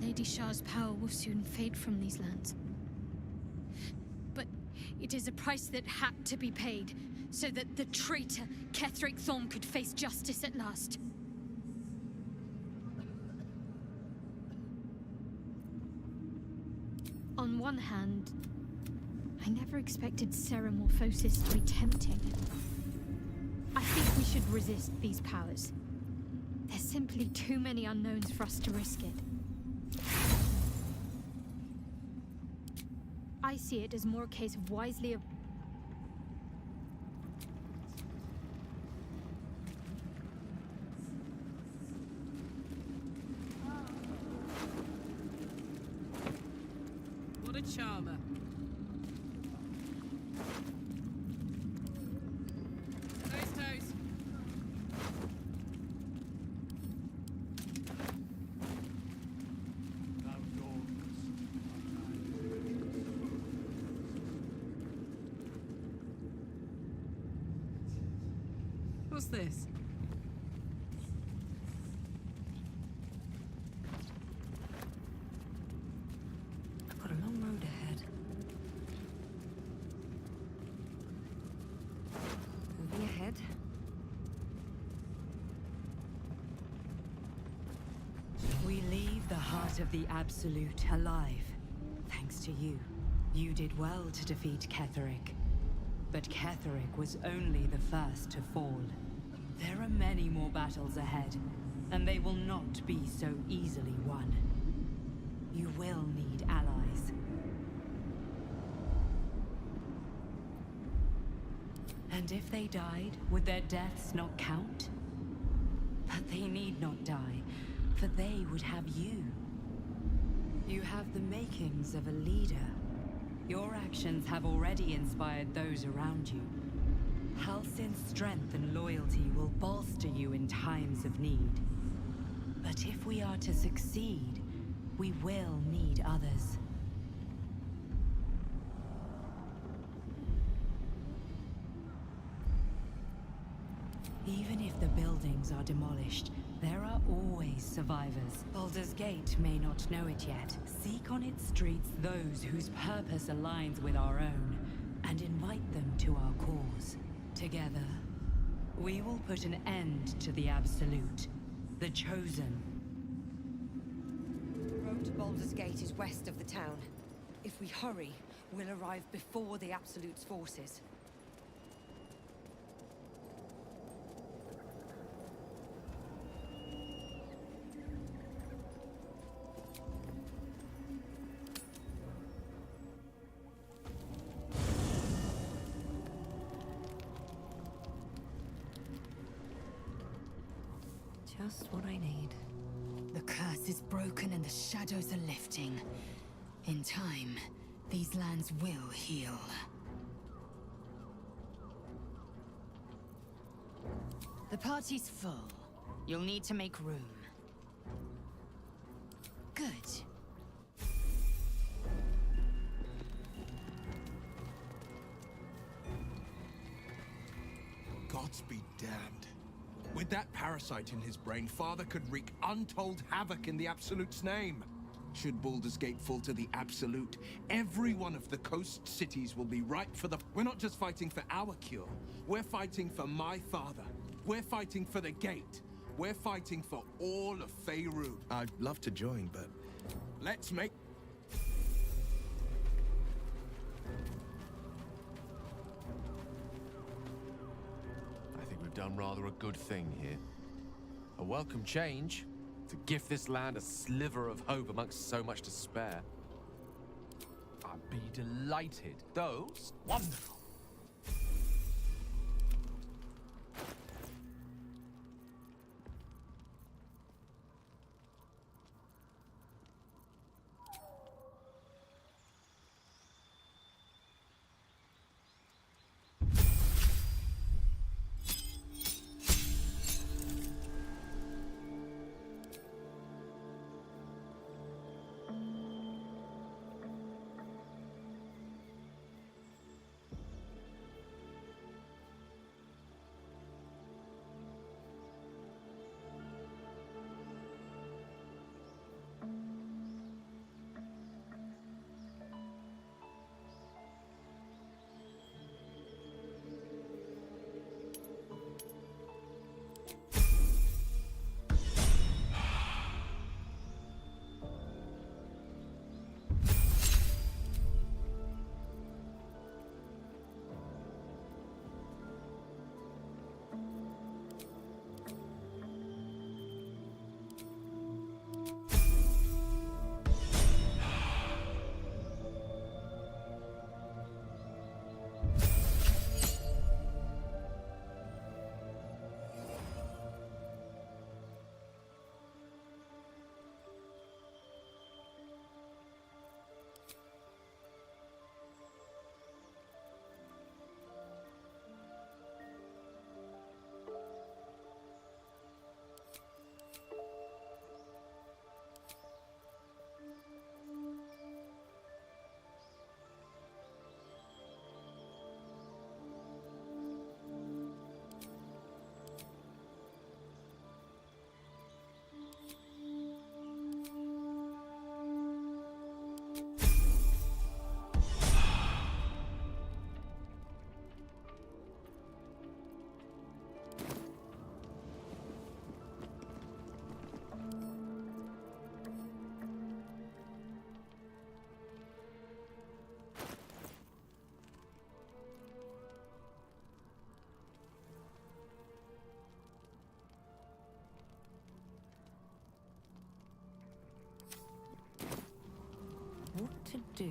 Lady Shah's power will soon fade from these lands. But it is a price that had to be paid, so that the traitor Ketheric Thorm could face justice at last. On one hand, I never expected Ceramorphosis to be tempting. I think we should resist these powers. There's simply too many unknowns for us to risk it. I see it as more a case of wisely... What a charmer. Toes. What's this? I've got a long road ahead. Moving ahead. We leave the heart of the Absolute alive. Thanks to you. You did well to defeat Ketheric. But Ketheric was only the first to fall. There are many more battles ahead, and they will not be so easily won. You will need allies. And if they died, would their deaths not count? But they need not die, for they would have you. You have the makings of a leader. Your actions have already inspired those around you. Halsin's strength and loyalty will bolster you in times of need. But if we are to succeed, we will need others. Even if the buildings are demolished, there are always survivors. Baldur's Gate may not know it yet. Seek on its streets those whose purpose aligns with our own, and invite them to our cause. Together, we will put an end to the Absolute, the Chosen. The road to Baldur's Gate is west of the town. If we hurry, we'll arrive before the Absolute's forces. Just what I need. The curse is broken and the shadows are lifting. In time, these lands will heal. The party's full. You'll need to make room. Good. Gods be damned. With that parasite in his brain, Father could wreak untold havoc in the Absolute's name. Should Baldur's Gate fall to the Absolute, every one of the coast cities will be ripe for the... We're not just fighting for our cure. We're fighting for my father. We're fighting for the Gate. We're fighting for all of Faerûn. I'd love to join, but... Let's make... Done rather a good thing here. A welcome change to gift this land a sliver of hope amongst so much despair. I'd be delighted. Those wonderful. do.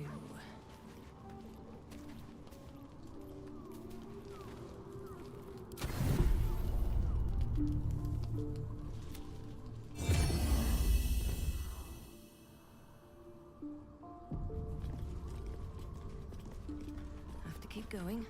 Have to keep going.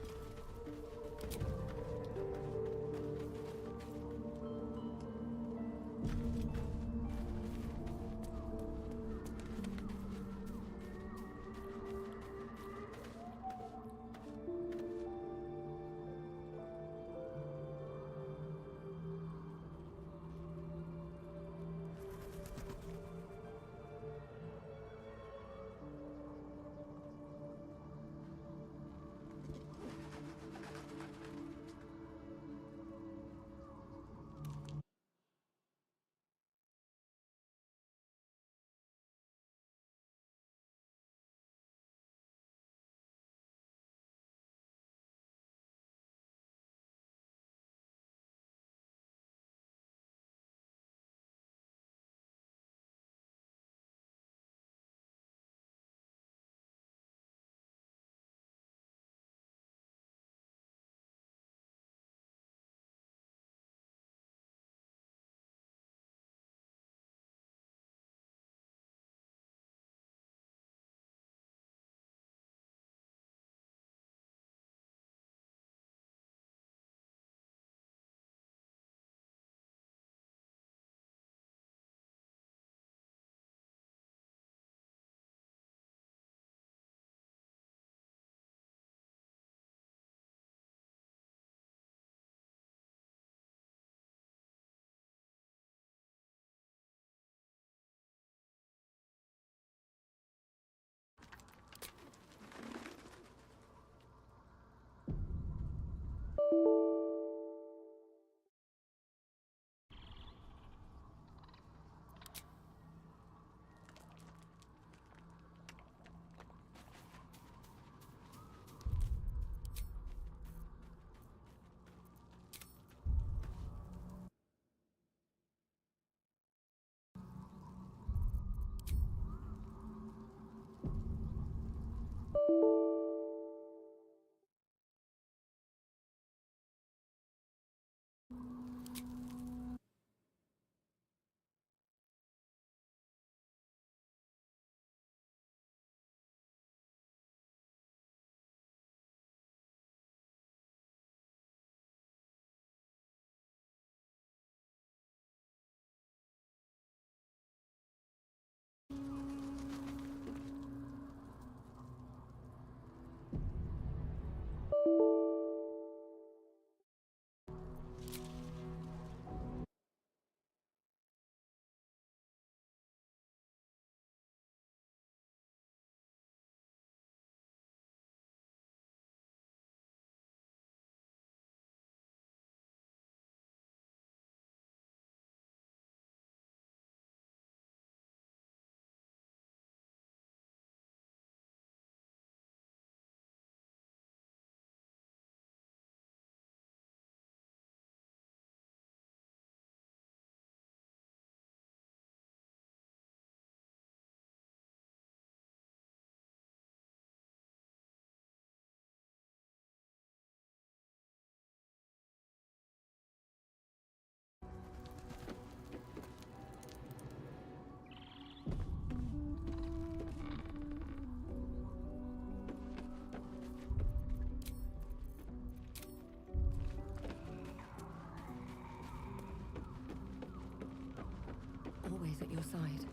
Always at your side.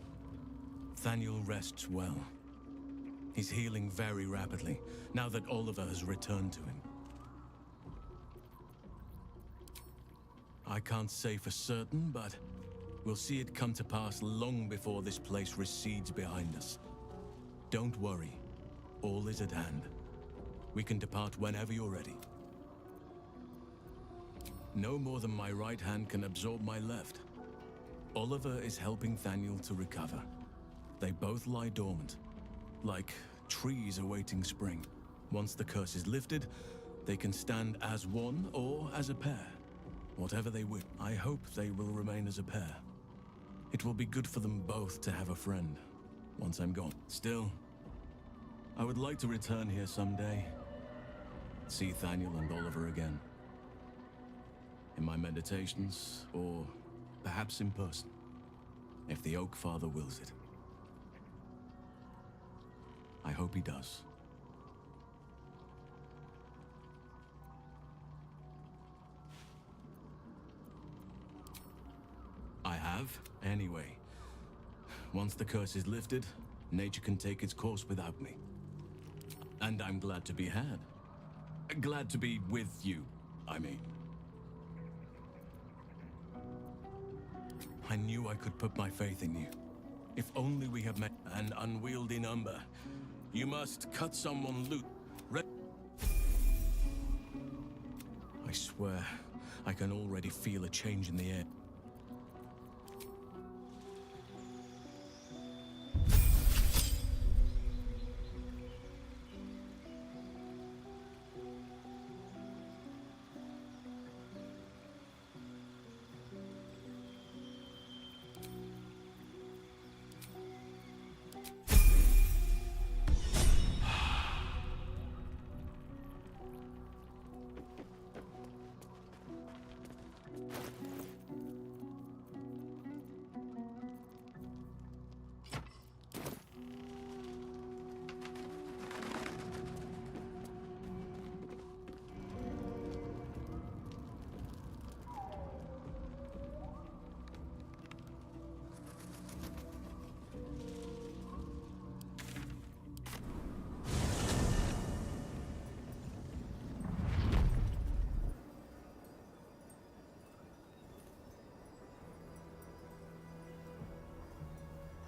Thaniel rests well. He's healing very rapidly, now that Oliver has returned to him. I can't say for certain, but we'll see it come to pass long before this place recedes behind us. Don't worry. All is at hand. We can depart whenever you're ready. No more than my right hand can absorb my left. Oliver is helping Thaniel to recover. They both lie dormant, like trees awaiting spring. Once the curse is lifted, they can stand as one or as a pair. Whatever they will, I hope they will remain as a pair. It will be good for them both to have a friend, once I'm gone. Still, I would like to return here someday. See Thaniel and Oliver again. In my meditations, or perhaps in person, if the Oak Father wills it. I hope he does. I have, anyway. Once the curse is lifted, nature can take its course without me. And I'm glad to be had. Glad to be with you, I mean. I knew I could put my faith in you. If only we have met an unwieldy number. You must cut someone loose. I swear, I can already feel a change in the air.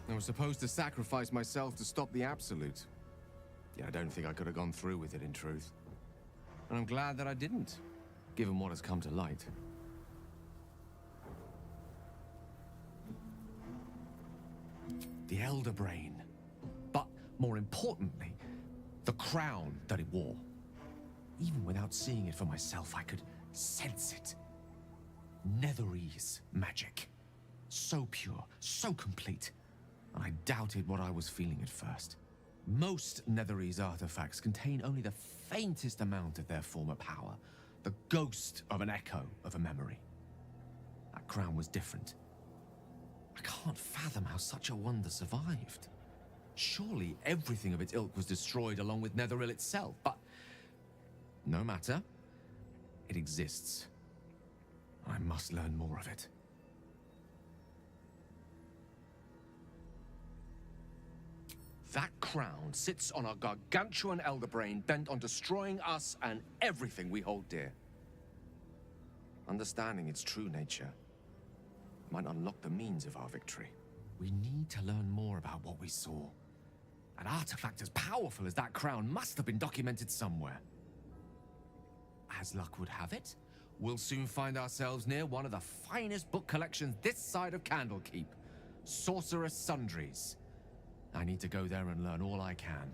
I was supposed to sacrifice myself to stop the Absolute. Yeah, I don't think I could have gone through with it, in truth. And I'm glad that I didn't, given what has come to light. The Elder Brain. But, more importantly, the crown that it wore. Even without seeing it for myself, I could sense it. Netherese magic. So pure, so complete. I doubted what I was feeling at first. Most Netherese artifacts contain only the faintest amount of their former power, the ghost of an echo of a memory. That crown was different. I can't fathom how such a wonder survived. Surely everything of its ilk was destroyed along with Netheril itself, but no matter. It exists. I must learn more of it. That crown sits on a gargantuan elder brain bent on destroying us and everything we hold dear. Understanding its true nature might unlock the means of our victory. We need to learn more about what we saw. An artifact as powerful as that crown must have been documented somewhere. As luck would have it, we'll soon find ourselves near one of the finest book collections this side of Candlekeep, Sorcerous Sundries. I need to go there and learn all I can.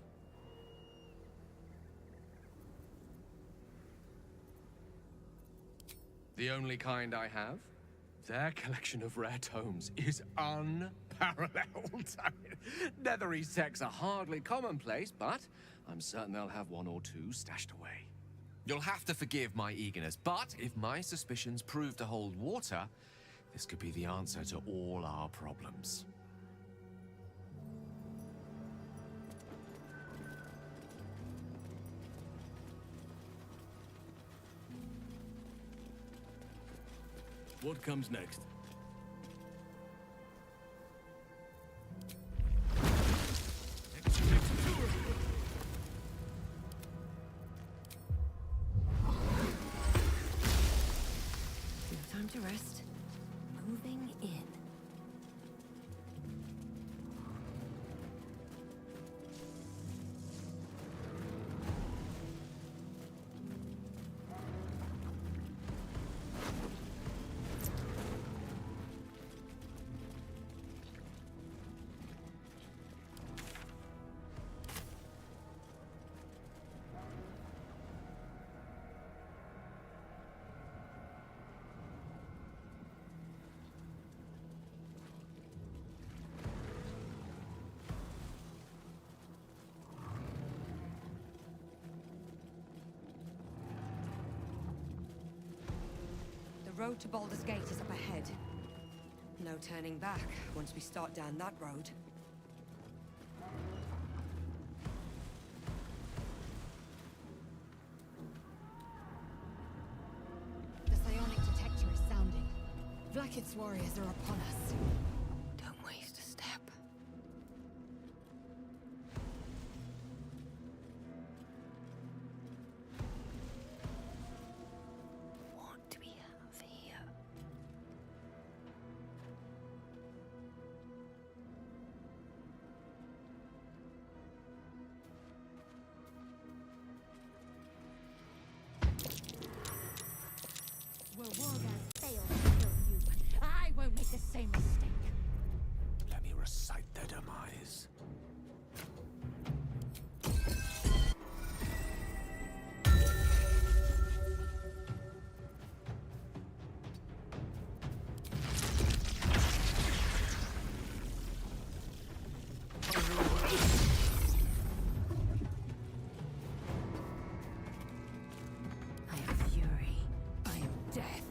The only kind I have? Their collection of rare tomes is unparalleled. Netherese texts are hardly commonplace, but I'm certain they'll have one or two stashed away. You'll have to forgive my eagerness, but if my suspicions prove to hold water, this could be the answer to all our problems. What comes next? No time to rest. Moving in. road to Baldur's Gate is up ahead. No turning back once we start down that road. The psionic detector is sounding. Vlaakith's warriors are upon us. Don't waste a step. What do we have here? Where Wargas failed to kill you, I won't make the same mistake. Let me recite their demise. I am fury. I am death.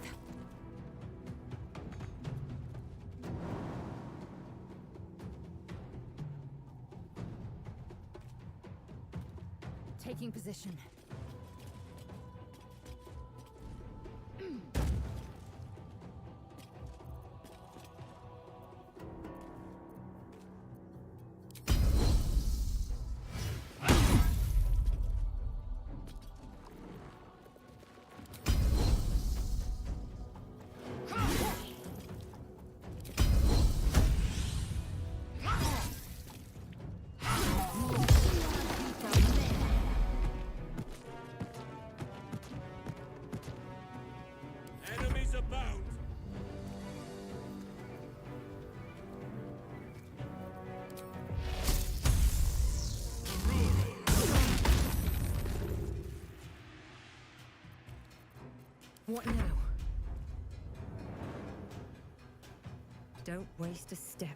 Taking position. Enemies abound! What now? Don't waste a step.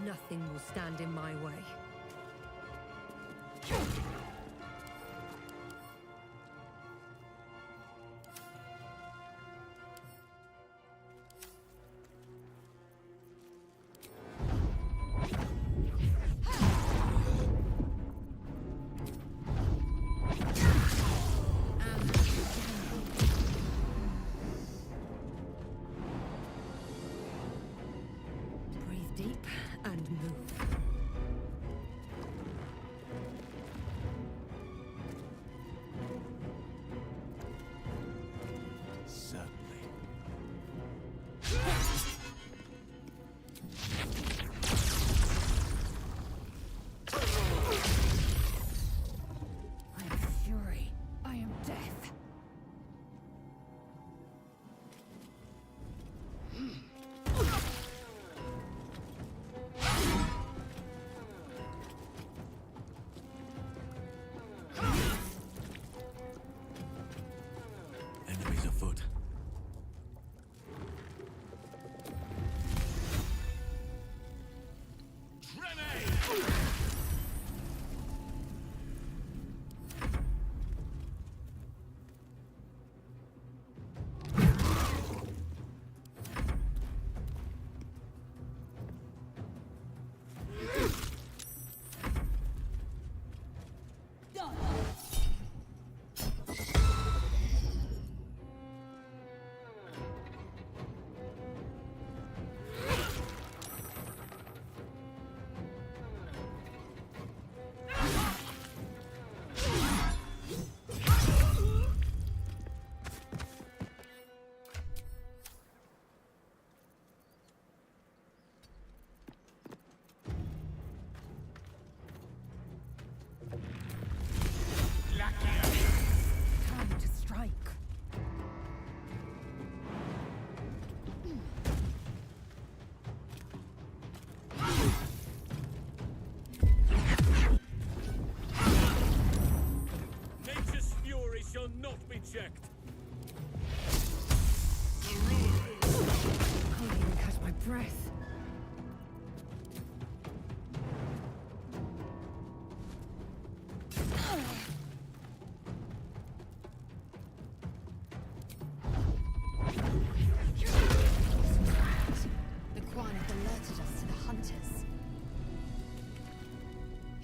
Nothing will stand in my way. Breathe deep and move.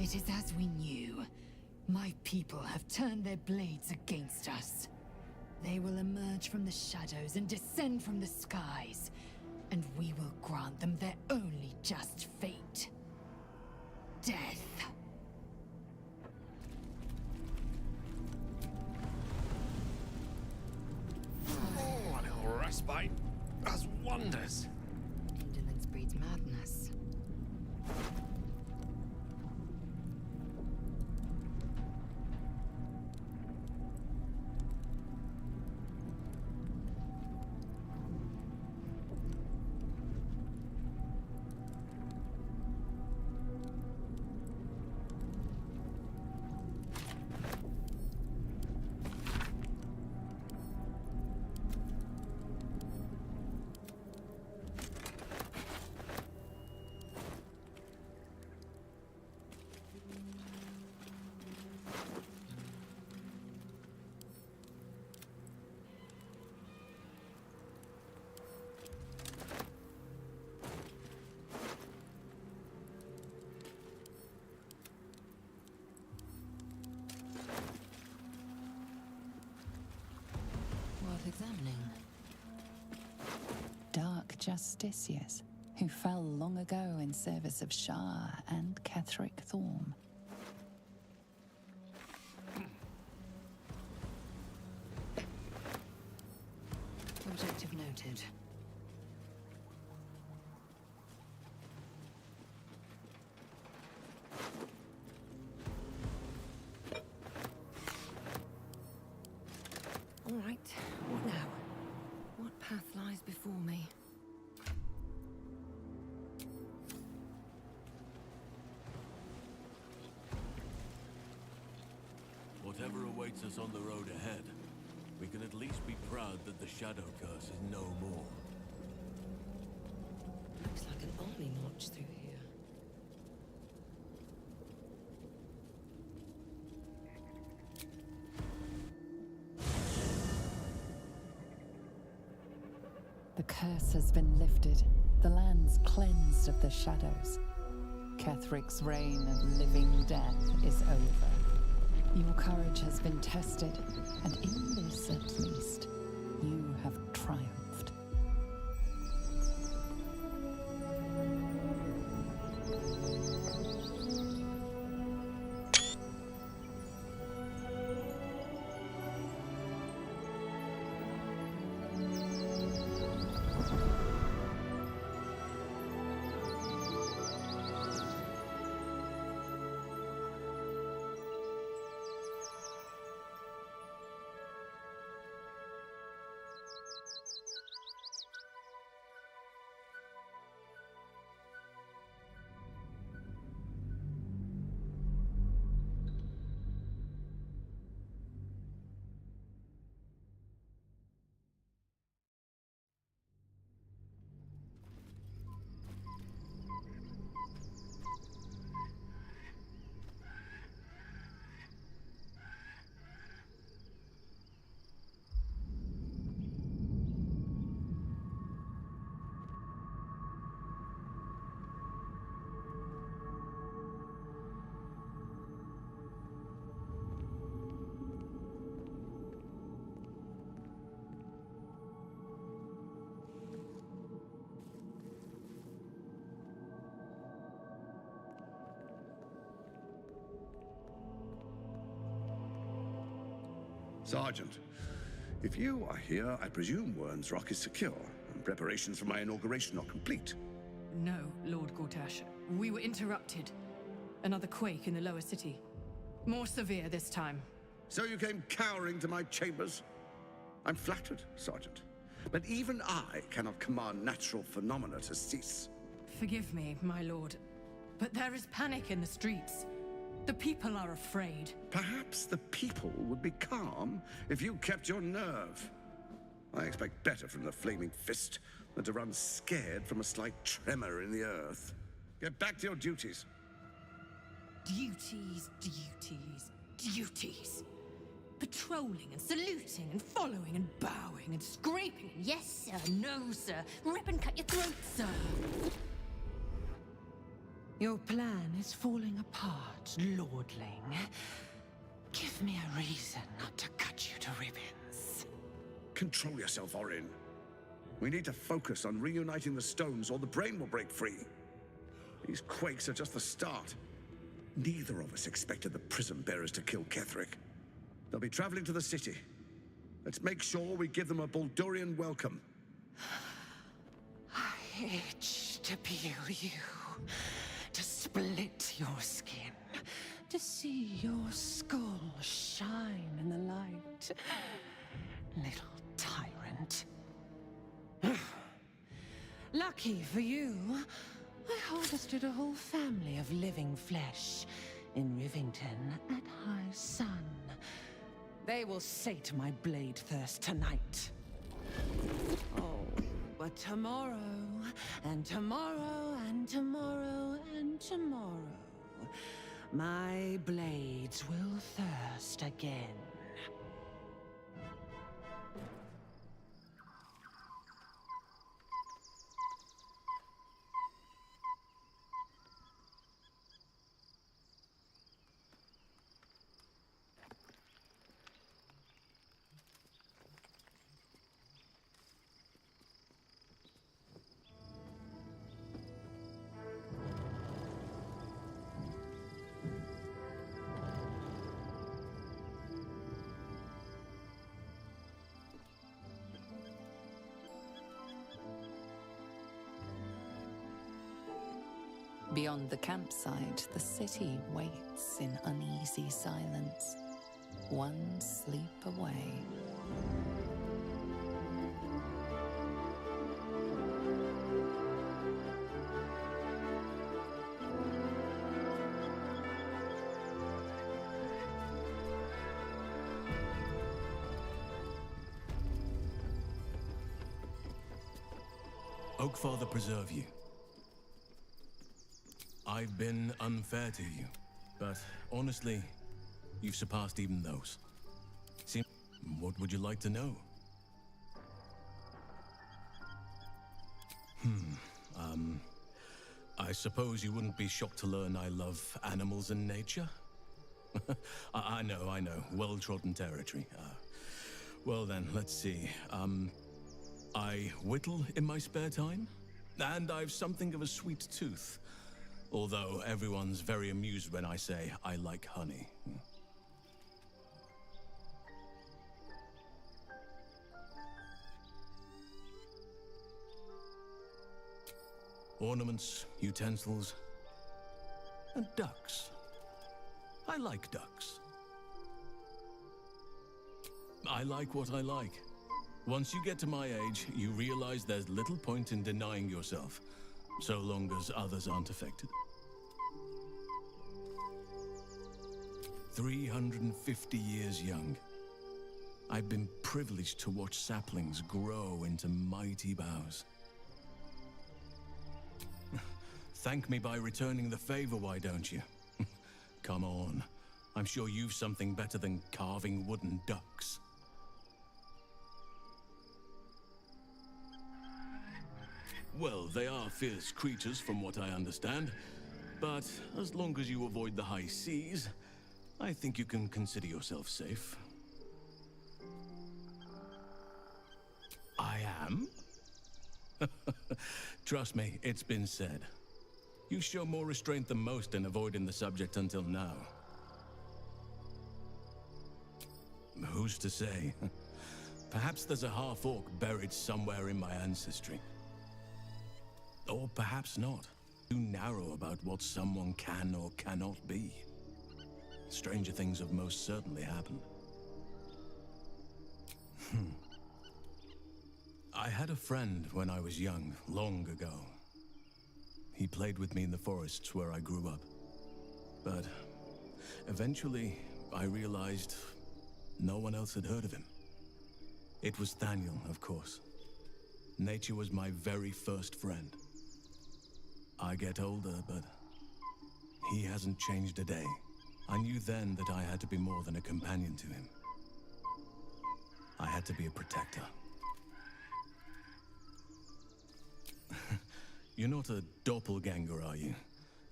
It is as we knew. My people have turned their blades against us. They will emerge from the shadows and descend from the skies, and we will grant them their only just fate. Death. Oh, a little respite does wonders. Indolence breeds madness. Worth examining. Dark Justicius, who fell long ago in service of Shah and Ketheric Thorm. Objective noted. All right, what now? What path lies before me? Whatever awaits us on the road ahead, we can at least be proud that the Shadow Curse is no more. Looks like an army march through here. The curse has been lifted, the lands cleansed of the shadows. Ketheric's reign of living death is over. Your courage has been tested, and in this at least, you have triumphed. Sergeant, if you are here, I presume Wyrm's Rock is secure, and preparations for my inauguration are complete. No, Lord Gortash. We were interrupted. Another quake in the lower city. More severe this time. So you came cowering to my chambers? I'm flattered, Sergeant. But even I cannot command natural phenomena to cease. Forgive me, my lord, but there is panic in the streets. The people are afraid. Perhaps the people would be calm if you kept your nerve. I expect better from the Flaming Fist than to run scared from a slight tremor in the earth. Get back to your duties. Duties, duties, duties. Patrolling and saluting and following and bowing and scraping. Yes, sir. No, sir. Rip and cut your throat, sir. Your plan is falling apart, lordling. Give me a reason not to cut you to ribbons. Control yourself, Orin. We need to focus on reuniting the stones or the brain will break free. These quakes are just the start. Neither of us expected the Prism Bearers to kill Ketheric. They'll be traveling to the city. Let's make sure we give them a Baldurian welcome. I itch to peel you, to split your skin, to see your skull shine in the light. Little tyrant. Lucky for you, I harvested a whole family of living flesh in Rivington at high sun. They will sate my blade thirst tonight. Oh, but tomorrow, and tomorrow, and tomorrow, and tomorrow, my blades will thirst again. Beyond the campsite, the city waits in uneasy silence, one sleep away. Oakfather preserve you. I've been unfair to you, but honestly, you've surpassed even those. See, what would you like to know? I suppose you wouldn't be shocked to learn I love animals and nature? I know, well-trodden territory. Well then, let's see. I whittle in my spare time, and I've something of a sweet tooth. Although everyone's very amused when I say I like honey. Ornaments, utensils, and ducks. I like ducks. I like what I like. Once you get to my age, you realize there's little point in denying yourself, so long as others aren't affected. 350 years young. I've been privileged to watch saplings grow into mighty boughs. Thank me by returning the favor, why don't you? Come on. I'm sure you've something better than carving wooden ducks. Well, they are fierce creatures from what I understand. But as long as you avoid the high seas, I think you can consider yourself safe. I am? Trust me, it's been said. You show more restraint than most in avoiding the subject until now. Who's to say? Perhaps there's a half-orc buried somewhere in my ancestry. Or perhaps not. Too narrow about what someone can or cannot be. Stranger things have most certainly happened. I had a friend when I was young, long ago. He played with me in the forests where I grew up. But eventually, I realized no one else had heard of him. It was Thaniel, of course. Nature was my very first friend. I get older, but he hasn't changed a day. I knew then that I had to be more than a companion to him. I had to be a protector. You're not a doppelganger, are you?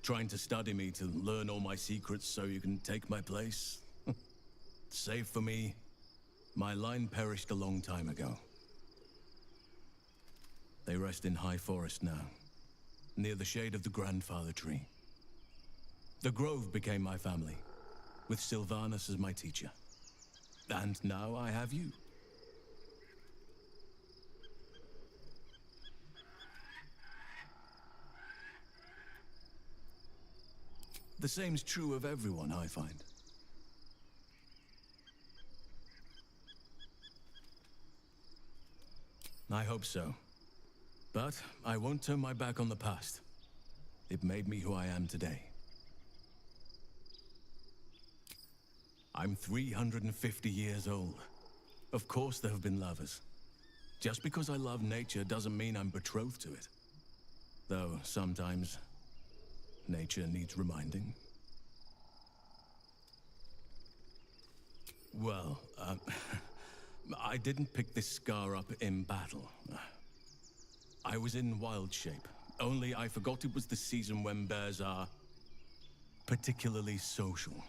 Trying to study me to learn all my secrets so you can take my place? Save for me, my line perished a long time ago. They rest in High Forest now, near the shade of the Grandfather Tree. The Grove became my family, with Sylvanas as my teacher. And now I have you. The same's true of everyone, I find. I hope so. But I won't turn my back on the past. It made me who I am today. I'm 350 years old. Of course there have been lovers. Just because I love nature doesn't mean I'm betrothed to it. Though sometimes nature needs reminding. Well, I didn't pick this scar up in battle. I was in wild shape, only I forgot it was the season when bears are particularly social.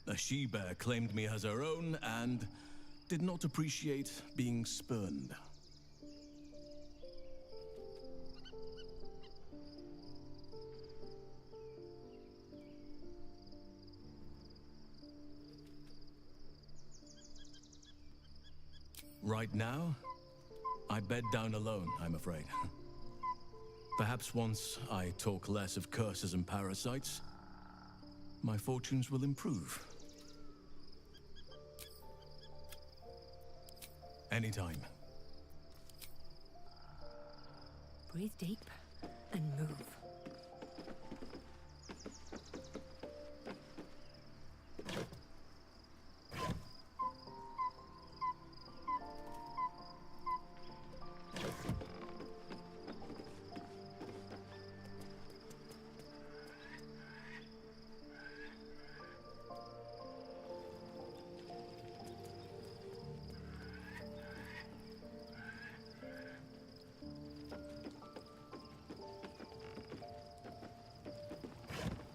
A she-bear claimed me as her own and did not appreciate being spurned. Right now, I bed down alone, I'm afraid. Perhaps once I talk less of curses and parasites, my fortunes will improve. Anytime. Breathe deep and move.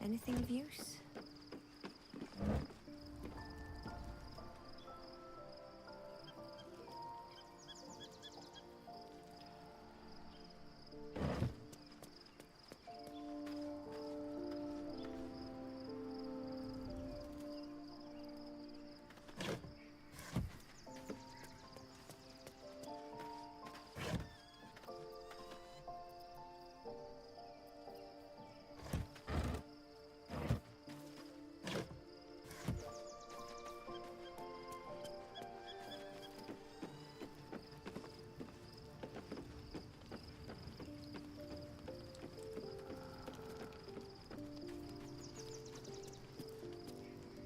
Anything of use?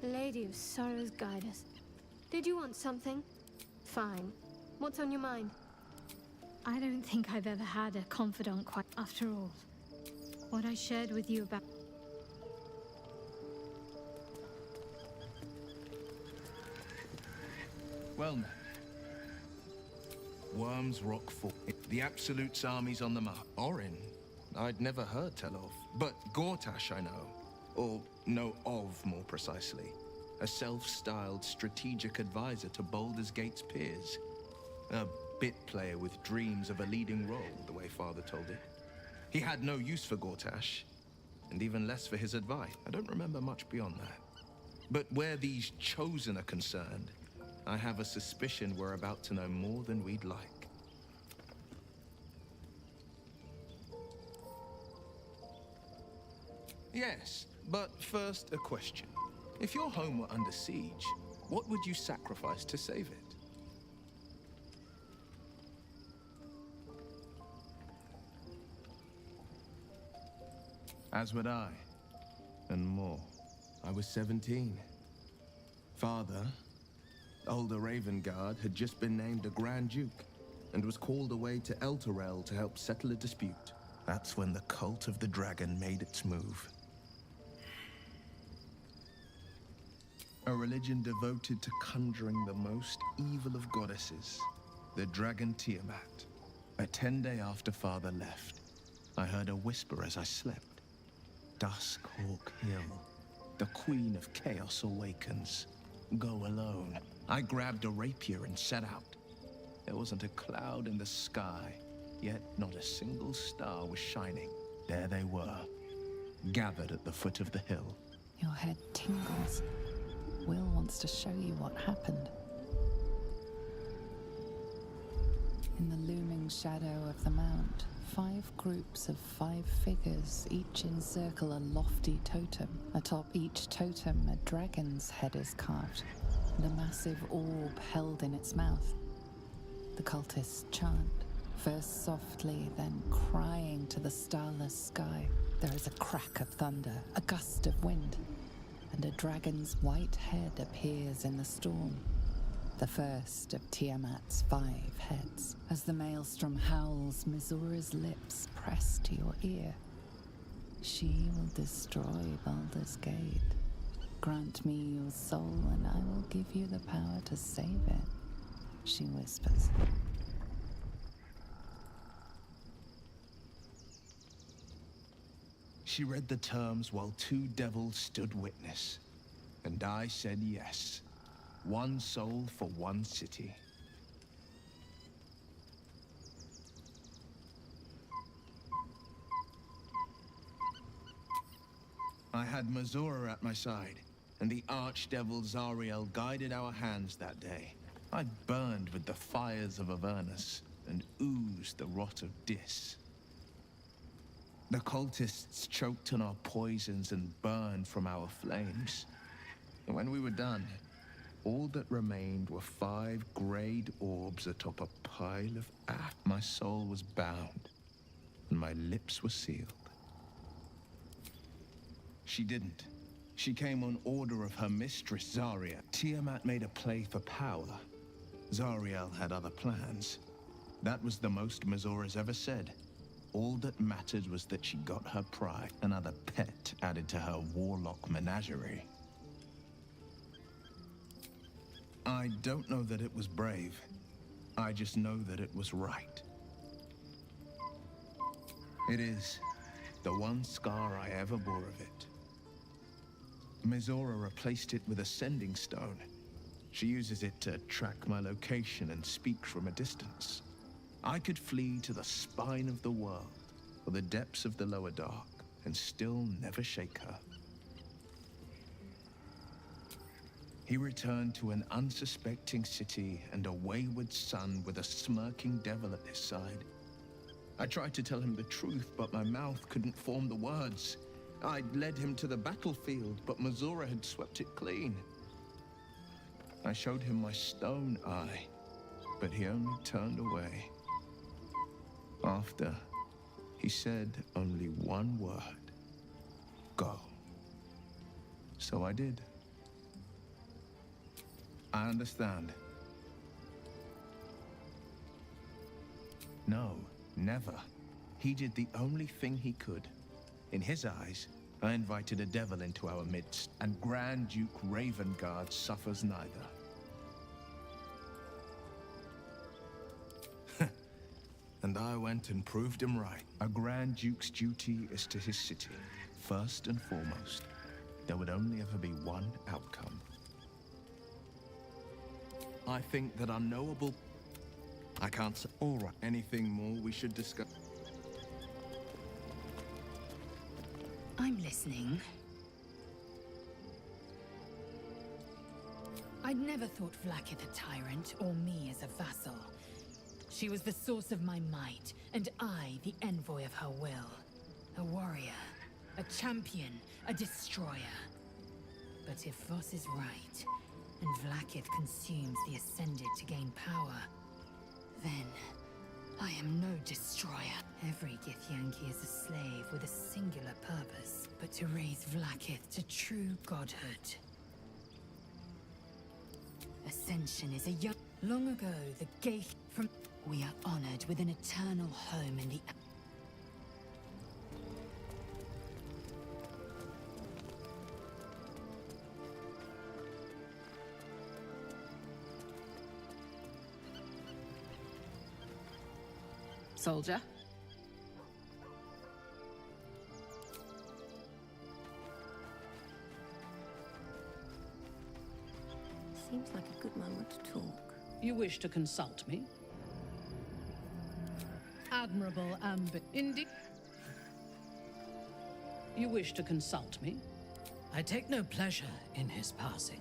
Lady of Sorrows, guide us. Did you want something? Fine. What's on your mind? I don't think I've ever had a confidant quite after all. What I shared with you about... Well now. Worms Rock Fort. The Absolute's army's on the march. Orin, I'd never heard tell of. But Gortash I know. Or know of, more precisely. A self-styled strategic advisor to Baldur's Gate's peers. A bit player with dreams of a leading role, the way Father told it. He had no use for Gortash, and even less for his advice. I don't remember much beyond that. But where these Chosen are concerned, I have a suspicion we're about to know more than we'd like. Yes, but first a question. If your home were under siege, what would you sacrifice to save it? As would I, and more. I was 17. Father, older Ravengard, had just been named a Grand Duke, and was called away to Elturel to help settle a dispute. That's when the Cult of the Dragon made its move. A religion devoted to conjuring the most evil of goddesses, the Dragon Tiamat. A 10 days after Father left, I heard a whisper as I slept. Duskhawk Hill. The Queen of Chaos awakens. Go alone. I grabbed a rapier and set out. There wasn't a cloud in the sky, yet not a single star was shining. There they were, gathered at the foot of the hill. Your head tingles. Will wants to show you what happened. In the looming shadow of the mount, 5 groups of 5 figures each encircle a lofty totem. Atop each totem, a dragon's head is carved, and a massive orb held in its mouth. The cultists chant, first softly, then crying to the starless sky. There is a crack of thunder, a gust of wind, and a dragon's white head appears in the storm. The first of Tiamat's 5 heads. As the maelstrom howls, Mizura's lips press to your ear. She will destroy Baldur's Gate. Grant me your soul, and I will give you the power to save it, she whispers. She read the terms while 2 devils stood witness, and I said yes. 1 soul for 1 city. I had Mizura at my side, and the archdevil Zariel guided our hands that day. I burned with the fires of Avernus, and oozed the rot of Dis. The cultists choked on our poisons and burned from our flames. And when we were done, all that remained were 5 grayed orbs atop a pile of ash. My soul was bound, and my lips were sealed. She didn't. She came on order of her mistress, Zarya. Tiamat made a play for power. Zariel had other plans. That was the most Mizura's ever said. All that mattered was that she got her pride, another pet added to her warlock menagerie. I don't know that it was brave. I just know that it was right. It is the one scar I ever bore of it. Mizura replaced it with a sending stone. She uses it to track my location and speak from a distance. I could flee to the spine of the world, or the depths of the lower dark, and still never shake her. He returned to an unsuspecting city and a wayward son with a smirking devil at his side. I tried to tell him the truth, but my mouth couldn't form the words. I'd led him to the battlefield, but Mizura had swept it clean. I showed him my stone eye, but he only turned away. After, he said only one word: go. So I did. I understand. No, never. He did the only thing he could. In his eyes, I invited a devil into our midst, and Grand Duke Ravengard suffers neither. And I went and proved him right. A Grand Duke's duty is to his city, first and foremost. There would only ever be one outcome. I think that unknowable... I can't say... All right. Anything more we should discuss? I'm listening. I'd never thought Vlaakith a tyrant, or me as a vassal. She was the source of my might, and I the envoy of her will. A warrior, a champion, a destroyer. But if Voss is right, and Vlaakith consumes the Ascended to gain power, then I am no destroyer. Every Githyanki is a slave with a singular purpose, but to raise Vlaakith to true godhood. Ascension is a young... Long ago, the gate from... We are honored with an eternal home in the... Soldier? Seems like a good moment to talk. You wish to consult me? Admirable indeed. You wish to consult me? I take no pleasure in his passing.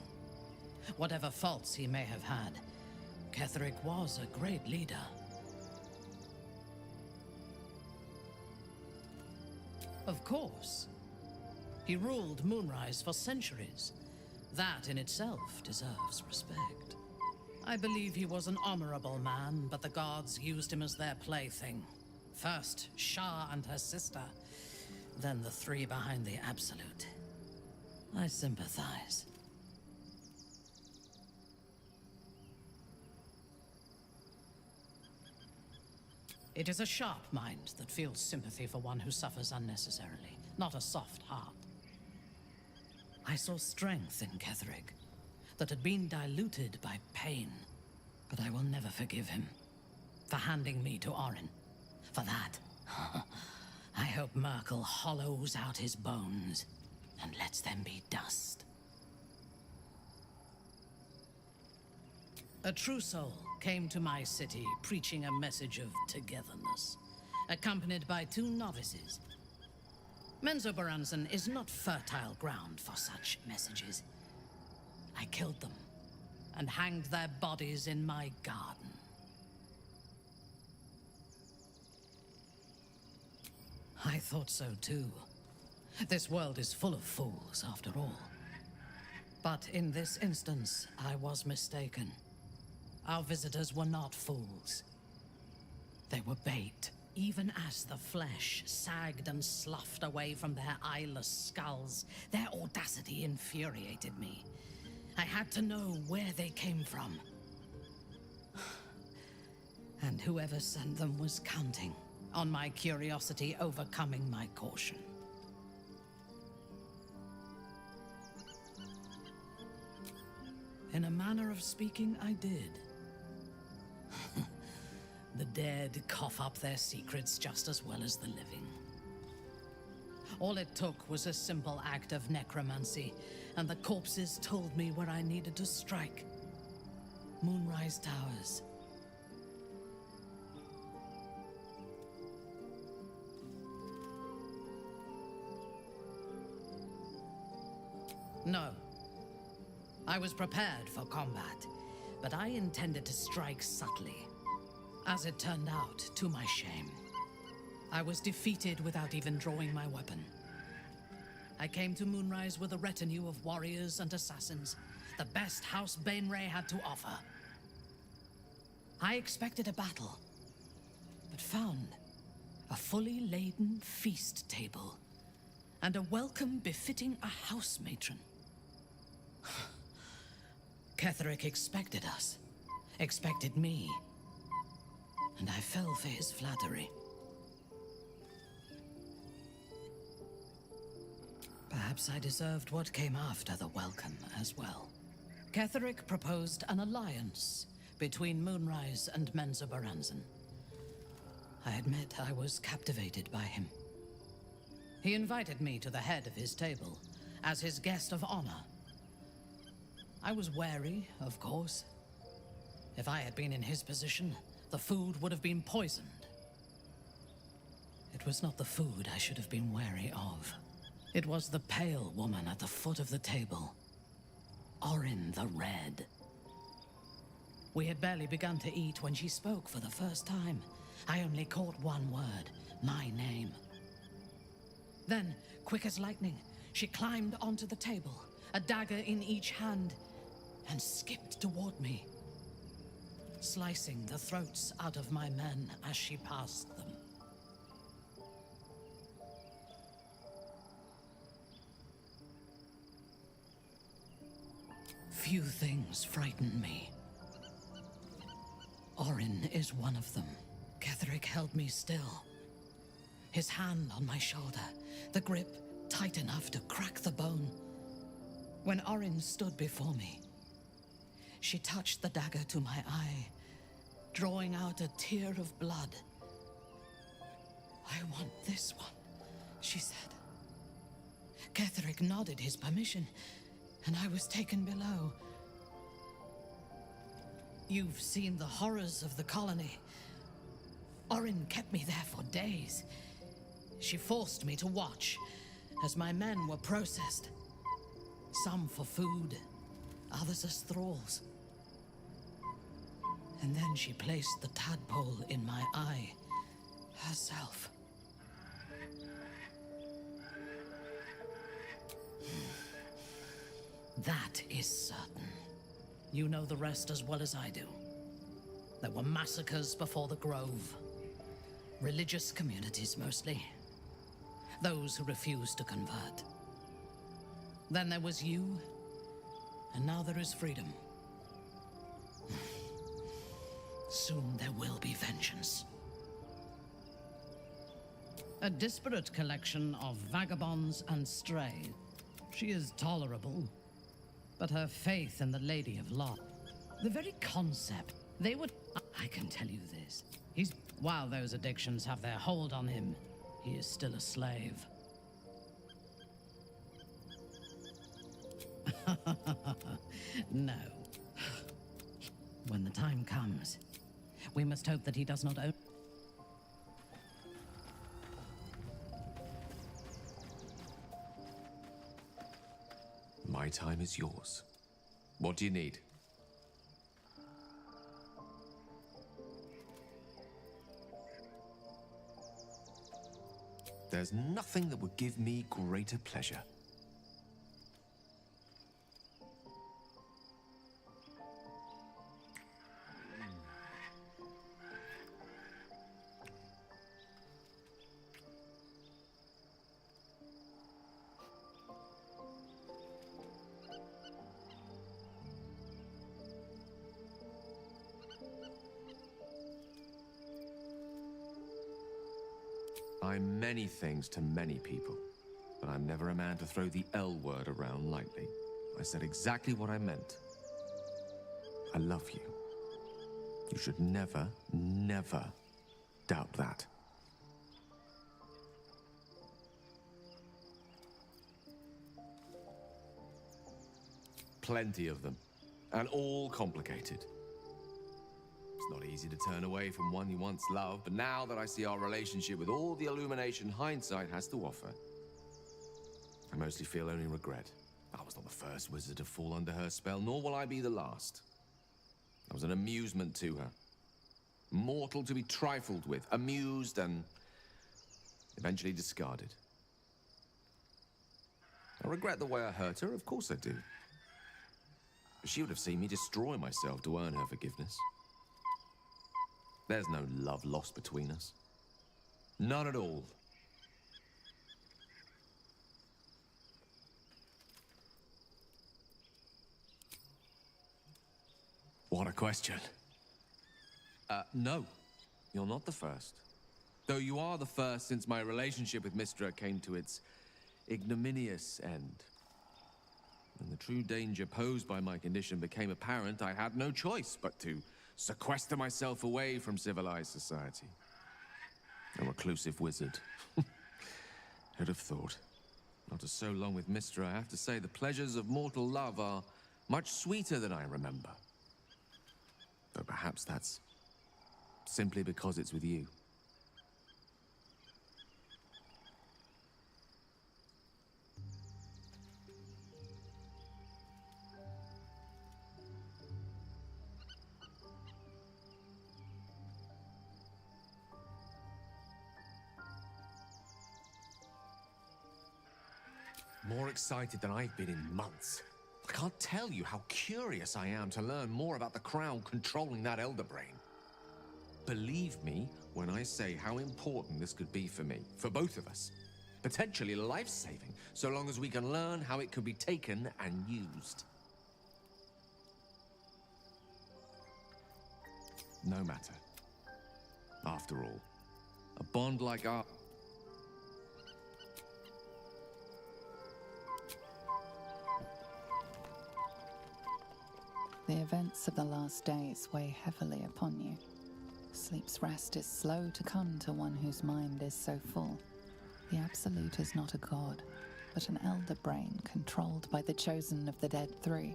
Whatever faults he may have had, Ketheric was a great leader. Of course. He ruled Moonrise for centuries. That in itself deserves respect. I believe he was an honorable man, but the gods used him as their plaything. First, Shah and her sister, then the three behind the Absolute. I sympathize. It is a sharp mind that feels sympathy for one who suffers unnecessarily, not a soft heart. I saw strength in Ketheric that had been diluted by pain, but I will never forgive him for handing me to Orin. For that, I hope Merkel hollows out his bones and lets them be dust. A true soul came to my city preaching a message of togetherness, accompanied by 2 novices. Menzoberranzan is not fertile ground for such messages. I killed them and hanged their bodies in my garden. I thought so too. This world is full of fools, after all. But in this instance, I was mistaken. Our visitors were not fools. They were bait. Even as the flesh sagged and sloughed away from their eyeless skulls, their audacity infuriated me. I had to know where they came from. And whoever sent them was counting on my curiosity overcoming my caution. In a manner of speaking, I did. The dead cough up their secrets just as well as the living. All it took was a simple act of necromancy, and the corpses told me where I needed to strike. Moonrise Towers. No. I was prepared for combat, but I intended to strike subtly. As it turned out, to my shame, I was defeated without even drawing my weapon. I came to Moonrise with a retinue of warriors and assassins, the best House Bainray had to offer. I expected a battle, but found a fully laden feast table and a welcome befitting a house matron. Ketheric expected us, expected me, and I fell for his flattery. Perhaps I deserved what came after the welcome as well. Ketheric proposed an alliance between Moonrise and Menzoberranzan. I admit I was captivated by him. He invited me to the head of his table as his guest of honor. I was wary, of course. If I had been in his position, the food would have been poisoned. It was not the food I should have been wary of. It was the pale woman at the foot of the table. Orin the Red. We had barely begun to eat when she spoke for the first time. I only caught one word, my name. Then, quick as lightning, she climbed onto the table, a dagger in each hand, and skipped toward me, slicing the throats out of my men as she passed them. Few things frighten me. Orin is one of them. Ketheric held me still, his hand on my shoulder, the grip tight enough to crack the bone. When Orin stood before me, she touched the dagger to my eye, drawing out a tear of blood. "I want this one," she said. Ketheric nodded his permission, and I was taken below. You've seen the horrors of the colony. Orin kept me there for days. She forced me to watch as my men were processed. Some for food, others as thralls. And then she placed the tadpole in my eye herself. That is certain. You know the rest as well as I do. There were massacres before the Grove. Religious communities, mostly. Those who refused to convert. Then there was you, and now there is freedom. Soon there will be vengeance. A disparate collection of vagabonds and stray. She is tolerable, but her faith in the Lady of Lot, the very concept, they would... I can tell you this. While those addictions have their hold on him, he is still a slave. No. When the time comes, we must hope that he does not own... My time is yours. What do you need? There's nothing that would give me greater pleasure. I'm many things to many people, but I'm never a man to throw the L word around lightly. I said exactly what I meant. I love you. You should never, never doubt that. Plenty of them, and all complicated. It's not easy to turn away from one you once loved, but now that I see our relationship with all the illumination hindsight has to offer, I mostly feel only regret. I was not the first wizard to fall under her spell, nor will I be the last. I was an amusement to her. Mortal to be trifled with, amused and eventually discarded. I regret the way I hurt her, of course I do. But she would have seen me destroy myself to earn her forgiveness. There's no love lost between us. None at all. What a question. No, you're not the first. Though you are the first since my relationship with Mystra came to its ignominious end. When the true danger posed by my condition became apparent, I had no choice but to sequester myself away from civilized society. A reclusive wizard. Who'd have thought? After so long with Mystra, I have to say the pleasures of mortal love are much sweeter than I remember. Though perhaps that's simply because it's with you. More excited than I've been in months. I can't tell you how curious I am to learn more about the Crown controlling that Elder Brain. Believe me when I say how important this could be for me, for both of us. Potentially life-saving, so long as we can learn how it could be taken and used. No matter. After all, a bond like our... The events of the last days weigh heavily upon you. Sleep's rest is slow to come to one whose mind is so full. The Absolute is not a god, but an elder brain controlled by the chosen of the Dead Three.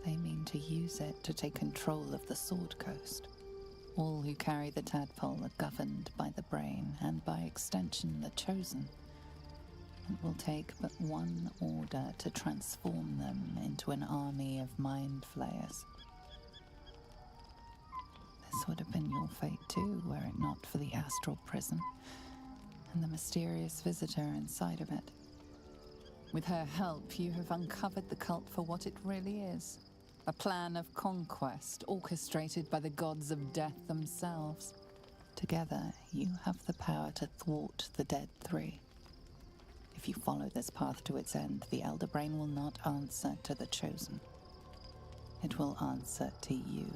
They mean to use it to take control of the Sword Coast. All who carry the tadpole are governed by the brain, and by extension the Chosen. It will take but one order to transform them into an army of mind flayers. This would have been your fate too, were it not for the astral prison and the mysterious visitor inside of it. With her help, you have uncovered the cult for what it really is. A plan of conquest orchestrated by the gods of death themselves. Together, you have the power to thwart the Dead Three. If you follow this path to its end, the Elder Brain will not answer to the Chosen. It will answer to you.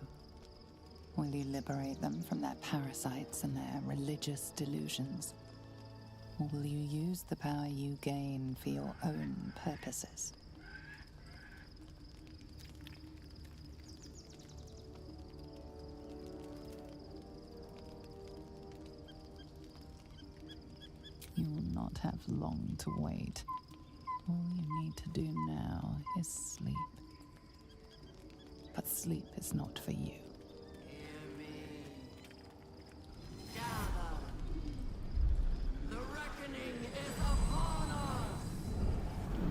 Will you liberate them from their parasites and their religious delusions? Or will you use the power you gain for your own purposes? You will not have long to wait. All you need to do now is sleep. But sleep is not for you. The reckoning is upon us!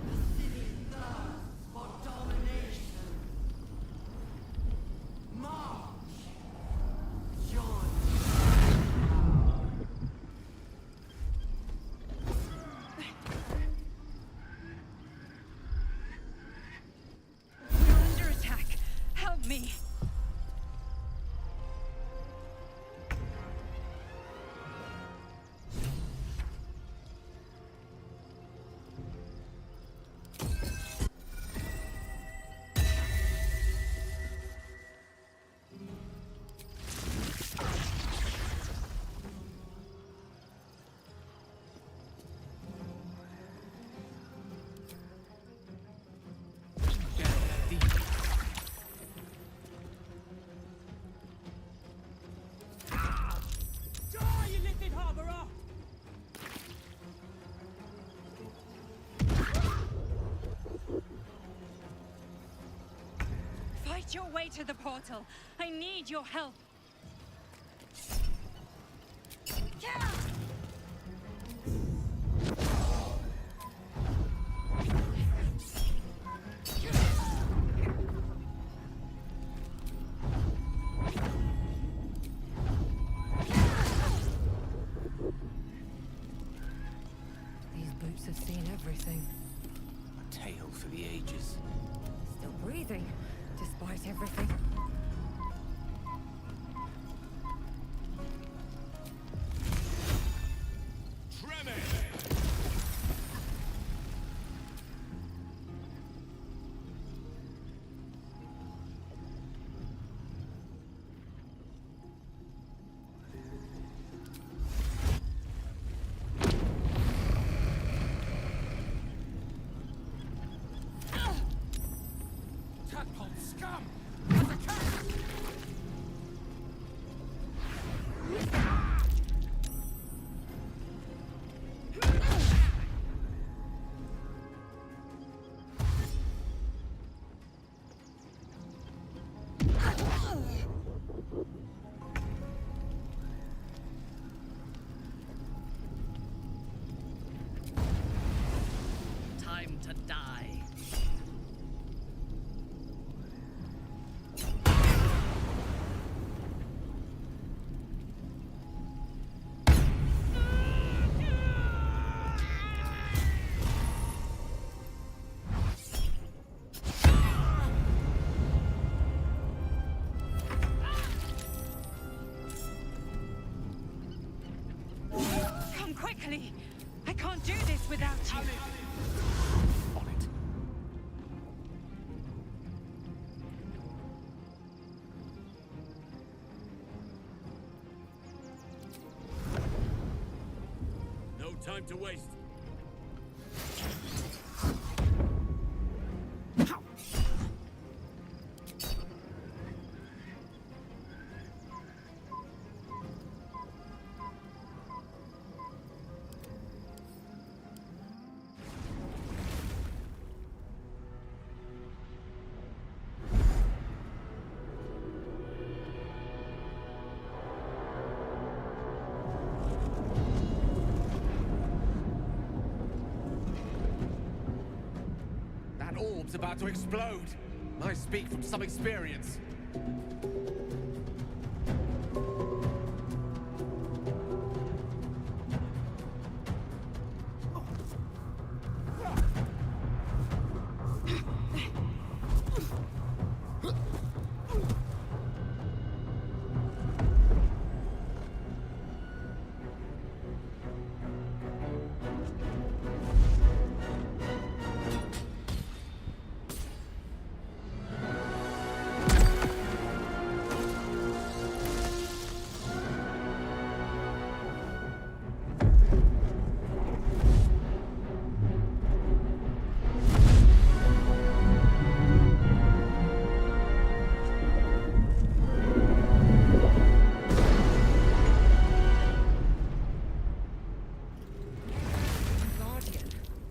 The city thirsts for domination. March! Join! You're under attack. Help me. Die, you little harborer! Fight your way to the portal. I need your help. These boots have seen everything. A tale for the ages. Still breathing, despite everything. Tadpole scum! Time to die. Come quickly. I can't do this without you. On it. No time to waste. world's about to explode. I speak from some experience.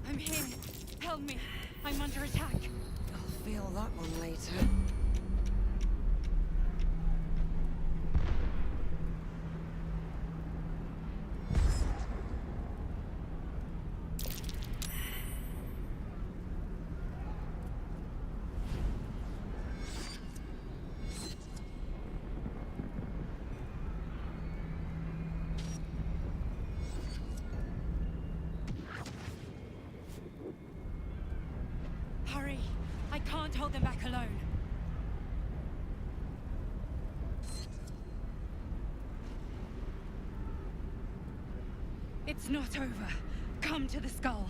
I'm here. Help me. I'm under attack. I'll feel that one later. Hurry! I can't hold them back alone. It's not over. Come to the skull.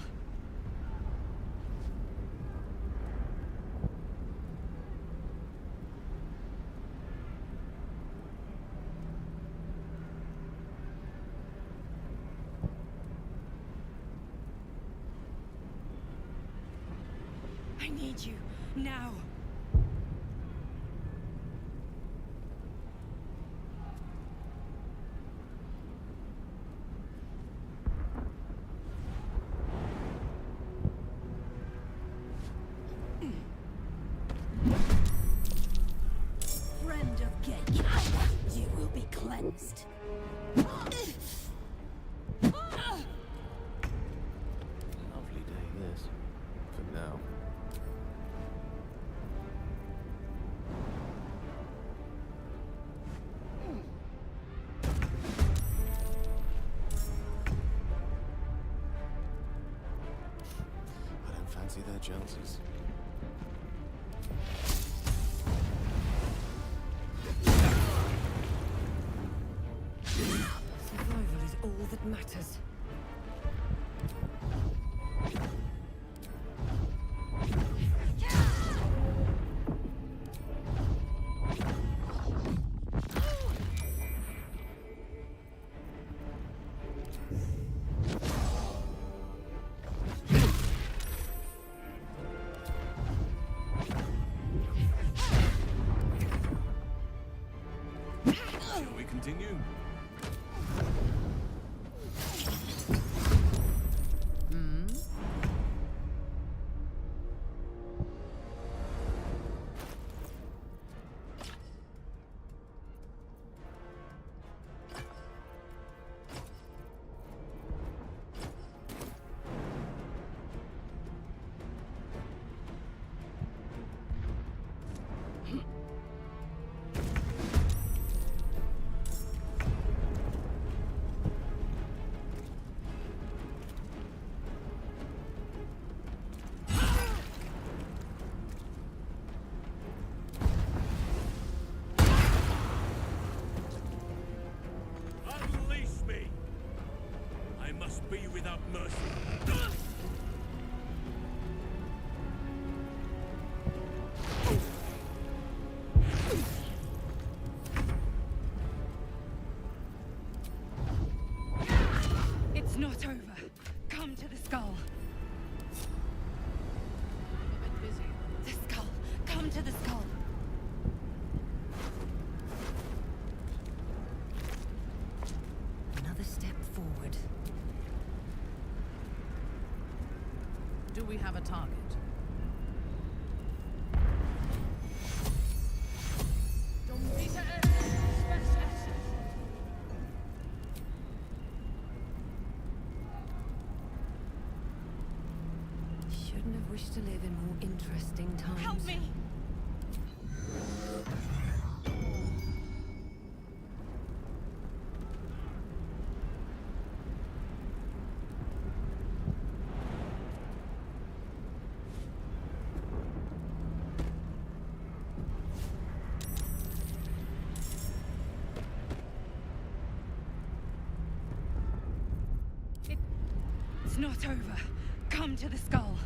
I need you, now. Friend of Gek, you will be cleansed. Lovely day, this. For now. I don't fancy their chances. Survival is all that matters. Shall we continue? Unleash me! I must be without mercy. It's not over. Come to the skull. A bit busy. The skull. Come to the skull. Another step forward. Do we have a target? Shouldn't have wished to live in more interesting times. Help me! It's not over. Come to the skull.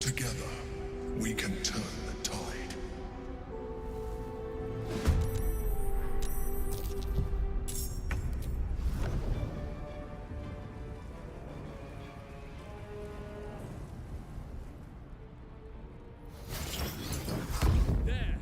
Together, we can turn the tide. There!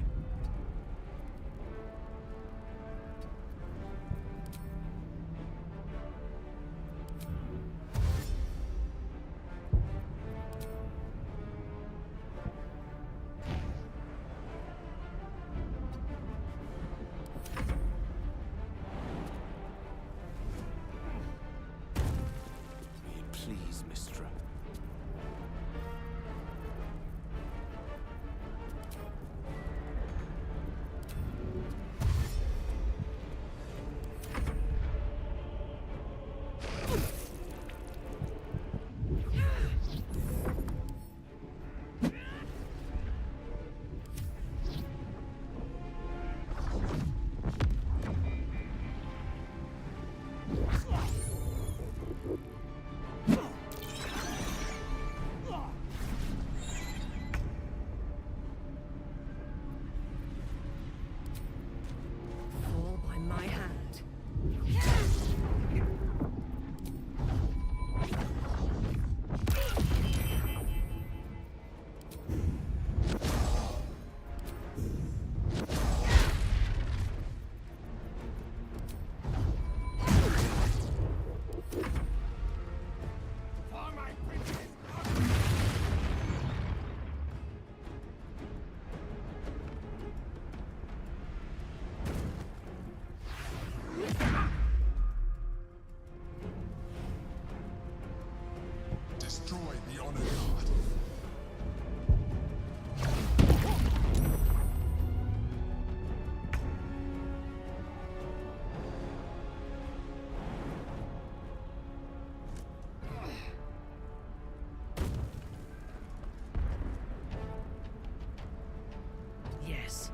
destroy the Honor Guard. Yes.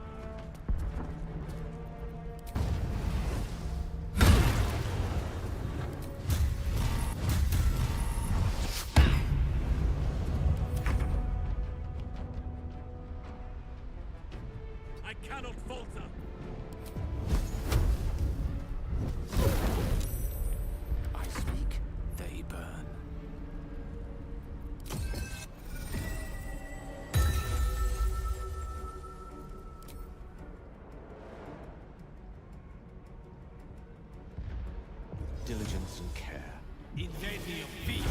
I cannot falter. I speak, they burn. Diligence and care. Incendio feet.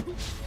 You